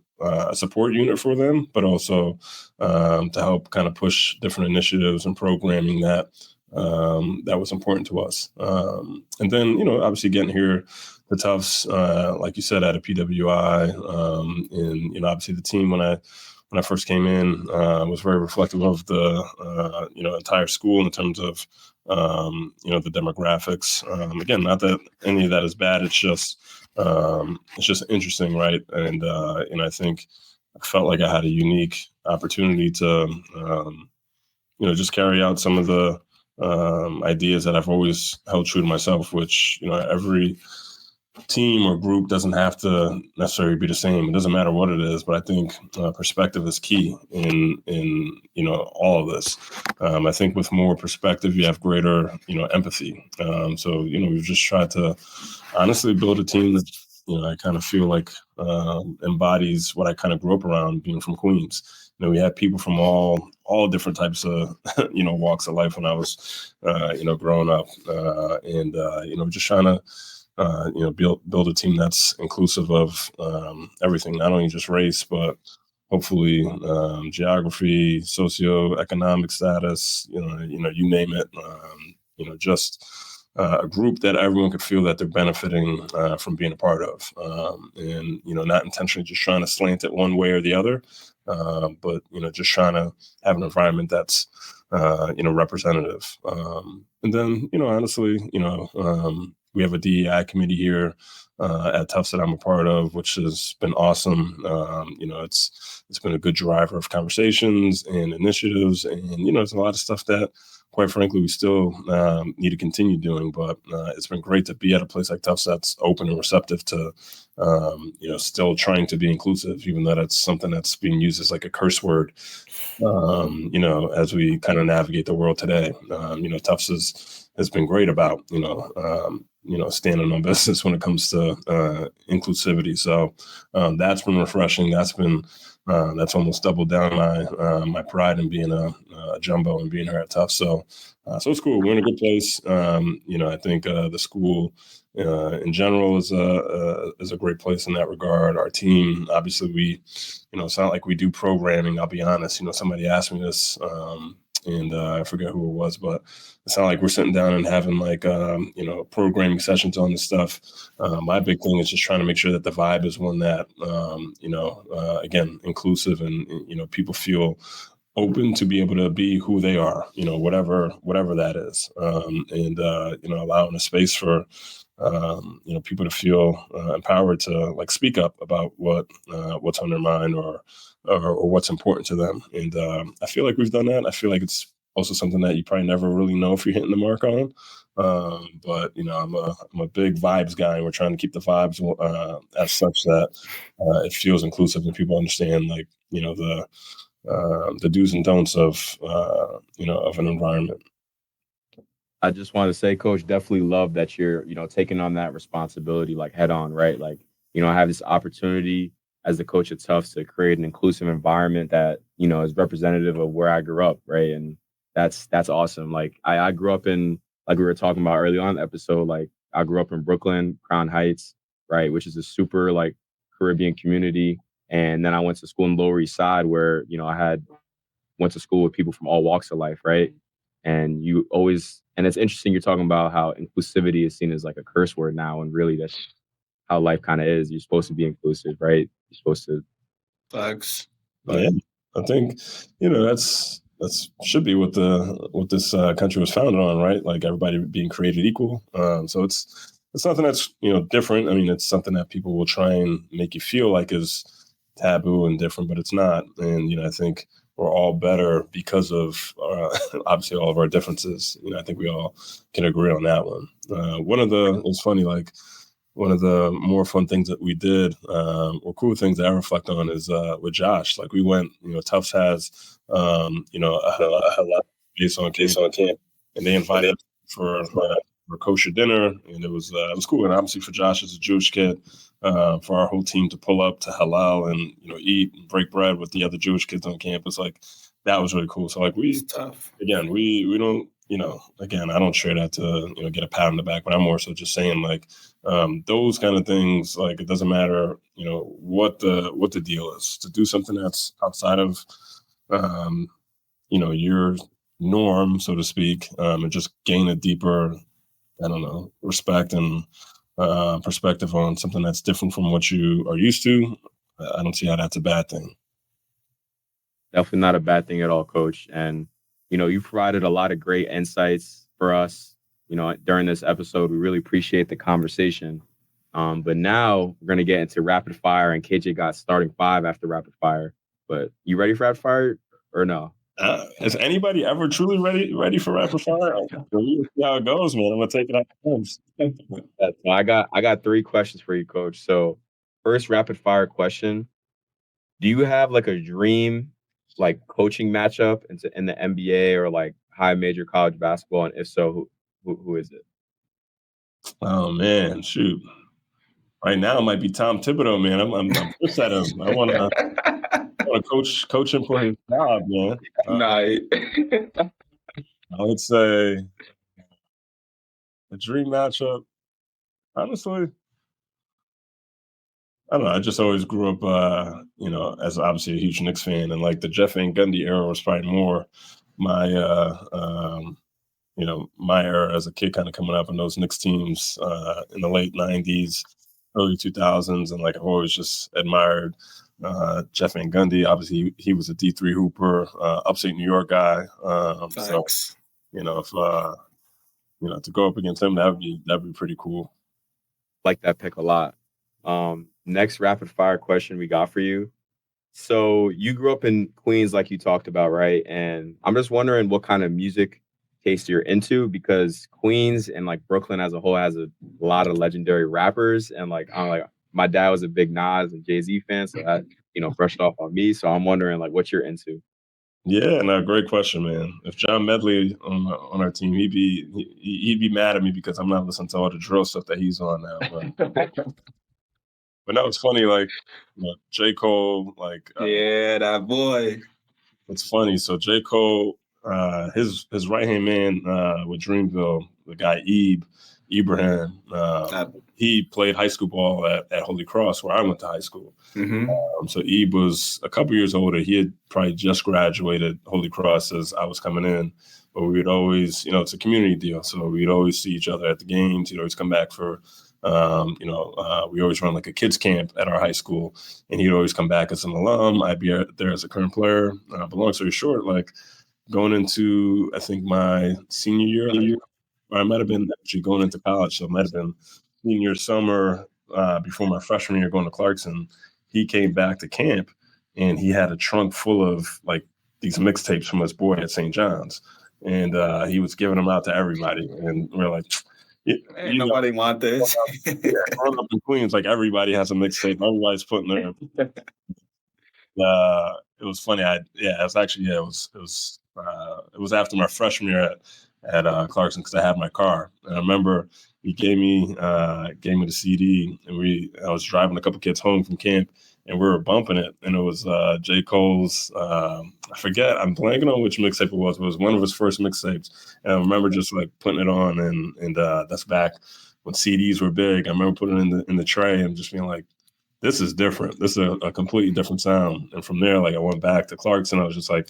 support unit for them, but also to help kind of push different initiatives and programming that was important to us. And then, obviously getting here, the Tufts, like you said, at a PWI, and obviously the team when I first came in was very reflective of the entire school in terms of the demographics. Again, not that any of that is bad. It's just interesting, right? And I think I felt like I had a unique opportunity to just carry out some of the ideas that I've always held true to myself, which every team or group doesn't have to necessarily be the same. It doesn't matter what it is, but I think perspective is key in all of this. I think with more perspective, you have greater empathy. So we've just tried to honestly build a team that I kind of feel like embodies what I kind of grew up around, being from Queens. We had people from all different types of walks of life when I was growing up, and just trying to build a team that's inclusive of everything, not only just race, but hopefully geography, socioeconomic status, you name it, just a group that everyone could feel that they're benefiting from being a part of, and not intentionally just trying to slant it one way or the other, but just trying to have an environment that's representative. And then honestly, We have a DEI committee here at Tufts that I'm a part of, which has been awesome. It's been a good driver of conversations and initiatives, and there's a lot of stuff that, quite frankly, we still need to continue doing. But it's been great to be at a place like Tufts that's open and receptive to, still trying to be inclusive, even though that's something that's being used as like a curse word. As we kind of navigate the world today, Tufts has been great about, standing on business when it comes to inclusivity. So that's been refreshing. That's almost doubled down my pride in being a jumbo and being here at Tufts. So it's cool. We're in a good place. I think the school in general is a great place in that regard. Our team, obviously, it's not like we do programming. I'll be honest. Somebody asked me this, and I forget who it was, but it's not like we're sitting down and having programming sessions on this stuff. My big thing is just trying to make sure that the vibe is one that, again, inclusive, and people feel open to be able to be who they are, whatever that is, and allowing a space for people to feel empowered to speak up about what's on their mind or what's important to them. And I feel like we've done that. I feel like it's also something that you probably never really know if you're hitting the mark on. But I'm a big vibes guy, and we're trying to keep the vibes as such that it feels inclusive and people understand the do's and don'ts of an environment. I just want to say, Coach, definitely love that you're, taking on that responsibility head on, right? I have this opportunity as the coach at Tufts to create an inclusive environment that, is representative of where I grew up, right? And that's awesome. I grew up in, we were talking about early on in the episode, I grew up in Brooklyn, Crown Heights, right? Which is a super Caribbean community. And then I went to school in Lower East Side where, I went to school with people from all walks of life, right? And it's interesting you're talking about how inclusivity is seen as a curse word now, and really that's how life kind of is. You're supposed to be inclusive, right? You're supposed to. Thanks. Yeah, I think that's should be what this country was founded on, right? Everybody being created equal. So it's nothing that's different. I mean, it's something that people will try and make you feel like is taboo and different, but it's not. And I think we're all better because of obviously all of our differences. I think we all can agree on that one. It's funny, one of the more fun things that we did, or cool things that I reflect on, is with Josh. We went, Tufts has, a lot of space on camp, and they invited us for kosher dinner, and it was cool. And obviously for Josh as a Jewish kid, for our whole team to pull up to halal and eat and break bread with the other Jewish kids on campus, that was really cool. So we don't, again, I don't share that to get a pat on the back, but I'm more so just saying those kind of things. It doesn't matter what the deal is, to do something that's outside of your norm, so to speak, and just gain a deeper, respect and perspective on something that's different from what you are used to. I don't see how that's a bad thing. Definitely not a bad thing at all, Coach. And you provided a lot of great insights for us, during this episode. We really appreciate the conversation. But now we're going to get into rapid fire, and KJ got starting 5 after rapid fire. But you ready for rapid fire or no? Is anybody ever truly ready for rapid fire? We'll see how it goes, man. I'm going to take it out of So I got 3 questions for you, Coach. So first rapid fire question. Do you have a dream coaching matchup in the NBA or high major college basketball? And if so, who is it? Oh man, shoot! Right now it might be Tom Thibodeau, man. I'm pissed at him. I want to coach him for his job, man. I would say a dream matchup. Honestly, I don't know. I just always grew up, as obviously a huge Knicks fan, and the Jeff Van Gundy era was probably more my, my era as a kid, kind of coming up in those Knicks teams in the late '90s, early 2000s, and I've always just admired Jeff Van Gundy. Obviously, he was a D3 hooper, upstate New York guy. So, if to go up against him, that'd be pretty cool. Like that pick a lot. Next rapid fire question we got for you. So you grew up in Queens, like you talked about, right? And I'm just wondering what kind of music taste you're into, because Queens and like Brooklyn as a whole has a lot of legendary rappers. And like, I'm like, my dad was a big Nas and Jay-Z fan, so that, brushed off on me. So I'm wondering like what you're into. Yeah, no, great question, man. If John Medley on our team, he'd be mad at me because I'm not listening to all the drill stuff that he's on now. But no, it's funny, like J. Cole, like yeah, that boy. It's funny. So J. Cole, his right hand man with Dreamville, the guy Ibrahim, he played high school ball at Holy Cross, where I went to high school. Mm-hmm. So Ebe was a couple years older. He had probably just graduated Holy Cross as I was coming in. But we would always, it's a community deal. So we'd always see each other at the games. He'd always come back for, we always run like a kids camp at our high school. And he'd always come back as an alum. I'd be there as a current player. But long story short, like going into, I think, my senior year, or I might have been actually going into college. So it might have been senior summer before my freshman year going to Clarkson. He came back to camp and he had a trunk full of like these mixtapes from his boy at St. John's. And he was giving them out to everybody. And we're like, nobody want this. Growing up in Queens, like everybody has a mixtape. Everybody's putting their. It was funny. It was after my freshman year at Clarkson because I had my car, and I remember he gave me the CD, and I was driving a couple kids home from camp, and we were bumping it, and it was J. Cole's. I forget. I'm blanking on which mixtape it was. But it was one of his first mixtapes, and I remember just like putting it on, and that's back when CDs were big. I remember putting it in the tray and just being like, this is different. This is a completely different sound. And from there, like I went back to Clarkson. I was just like,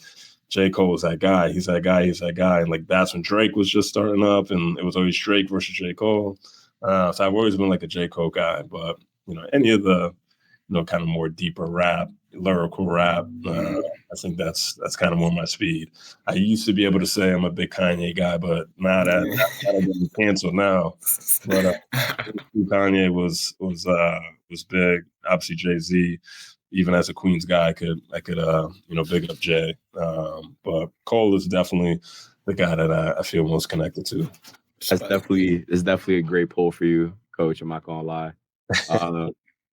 J. Cole is that guy. He's that guy. He's that guy. And like that's when Drake was just starting up, and it was always Drake versus J. Cole. So I've always been like a J. Cole guy. But any of the kind of more deeper rap, lyrical rap, I think that's kind of more my speed. I used to be able to say I'm a big Kanye guy, but now that I'm getting canceled now. But Kanye was big. Obviously Jay-Z, even as a Queens guy, I could big up Jay. But Cole is definitely the guy that I feel most connected to. That's definitely a great poll for you, Coach. I'm not gonna lie.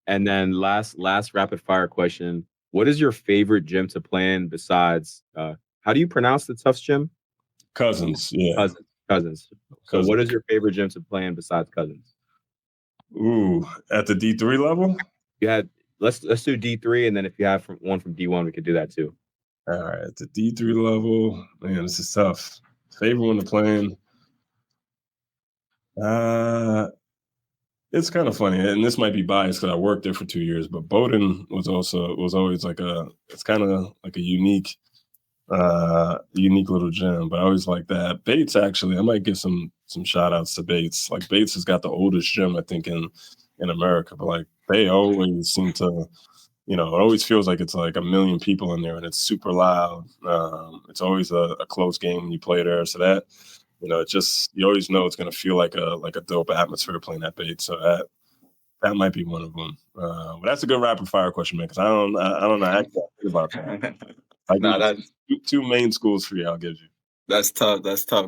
And then last rapid fire question: what is your favorite gym to play in besides? How do you pronounce the Tufts gym? Cousins. Yeah. Cousins. So what is your favorite gym to play in besides Cousins? Ooh, at the D3 level? Let's do D3, and then if you have one from D1, we could do that too. All right, at the D3 level, man, this is tough. Favorite one to play in? It's kind of funny, and this might be biased because I worked there for 2 years, but Bowdoin was always it's kind of like a unique little gym, but I always like that. Bates, actually, I might give some shout outs to Bates. Like Bates has got the oldest gym, I think, in America, but like they always seem to, it always feels like it's like a million people in there and it's super loud. It's always a close game when you play there. So that, you always know it's going to feel like a dope atmosphere playing at Bates. So that might be one of them. But that's a good rapid fire question, man, because I don't know how to think about that. That's two main schools for you. I'll give you. That's tough.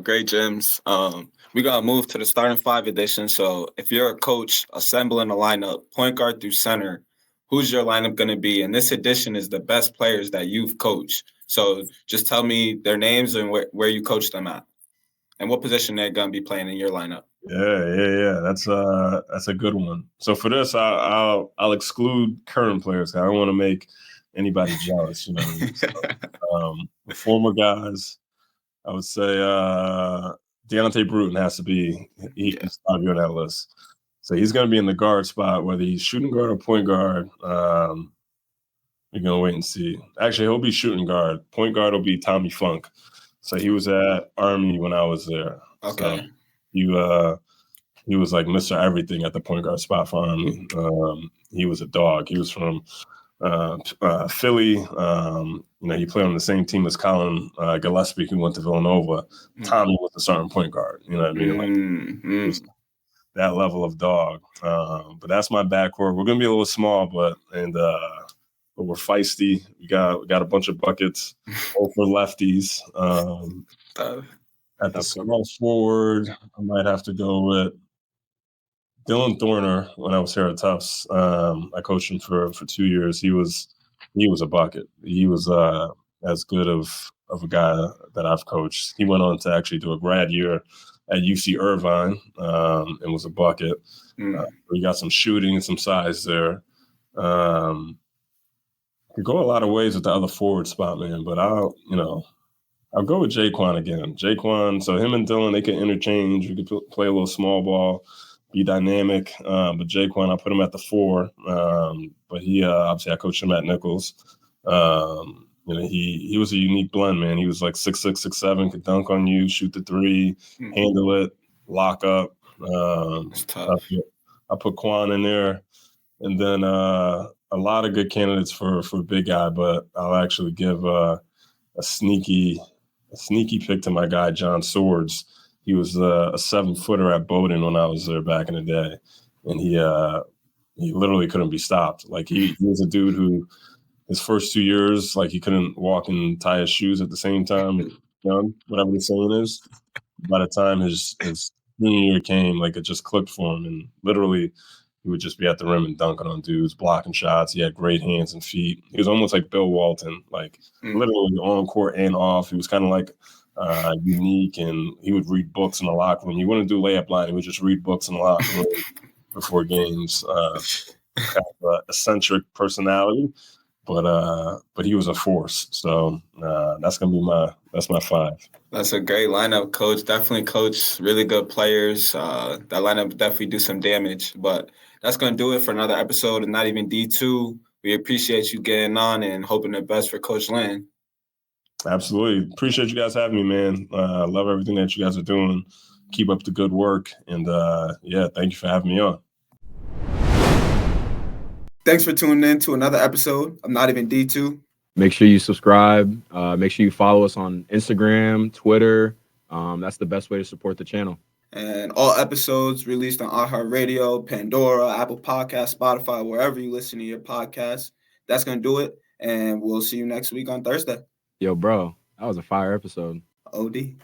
Great gyms. We got to move to the starting five edition. So if you're a coach assembling a lineup, point guard through center, who's your lineup going to be? And this edition is the best players that you've coached. So just tell me their names and where you coach them at and what position they're going to be playing in your lineup. Yeah. That's a good one. So for this, I'll exclude current players. I don't want to make anybody jealous. The former guys, I would say Deontay Bruton has to be. He's on that list. So he's going to be in the guard spot, whether he's shooting guard or point guard. We're going to wait and see. Actually, he'll be shooting guard. Point guard will be Tommy Funk. So he was at Army when I was there. Okay. So he was like Mr. Everything at the point guard spot for Army. He was a dog. He was from Philly. He played on the same team as Colin Gillespie, who went to Villanova. Tommy was a starting point guard. You know what I mean? Like that level of dog. But that's my backcourt. We're gonna be a little small, but we're feisty. We got a bunch of buckets, both for lefties. At the small forward, I might have to go with Dylan Thorner. When I was here at Tufts, I coached him for 2 years. He was a bucket. He was as good of a guy that I've coached. He went on to actually do a grad year at UC Irvine and was a bucket. We got some shooting and some size there. Could go a lot of ways with the other forward spot, man, but I'll go with Jaquan again. Jaquan, so him and Dylan, they can interchange. We could play a little small ball, be dynamic. But Jaquan, I put him at the 4. But he obviously I coached him at Nichols. He was a unique blend, man. He was like 6'6", 6'7", could dunk on you, shoot the 3, handle it, lock up. It's tough. I put Quan in there, and then a lot of good candidates for big guy, but I'll actually give a sneaky pick to my guy John Swords. He was a 7-footer at Bowdoin when I was there back in the day, and he literally couldn't be stopped. Like he was a dude who his first 2 years, like he couldn't walk and tie his shoes at the same time. Whatever the saying is. By the time his junior year came, like it just clicked for him, and literally he would just be at the rim and dunking on dudes, blocking shots. He had great hands and feet. He was almost like Bill Walton, like literally on court and off. He was kind of like unique, and he would read books in the locker room. He wouldn't do layup line. He would just read books in the locker room before games. Kind of an eccentric personality, but he was a force. So that's gonna be my 5. That's a great lineup, Coach. Definitely coach really good players. That lineup definitely do some damage. But that's going to do it for another episode of Not Even D2. We appreciate you getting on and hoping the best for Coach Lynn. Absolutely. Appreciate you guys having me, man. Love everything that you guys are doing. Keep up the good work. And, thank you for having me on. Thanks for tuning in to another episode of Not Even D2. Make sure you subscribe. Make sure you follow us on Instagram, Twitter. That's the best way to support the channel. And all episodes released on iHeartRadio, Pandora, Apple Podcasts, Spotify, wherever you listen to your podcasts. That's going to do it. And we'll see you next week on Thursday. Yo, bro, that was a fire episode. OD.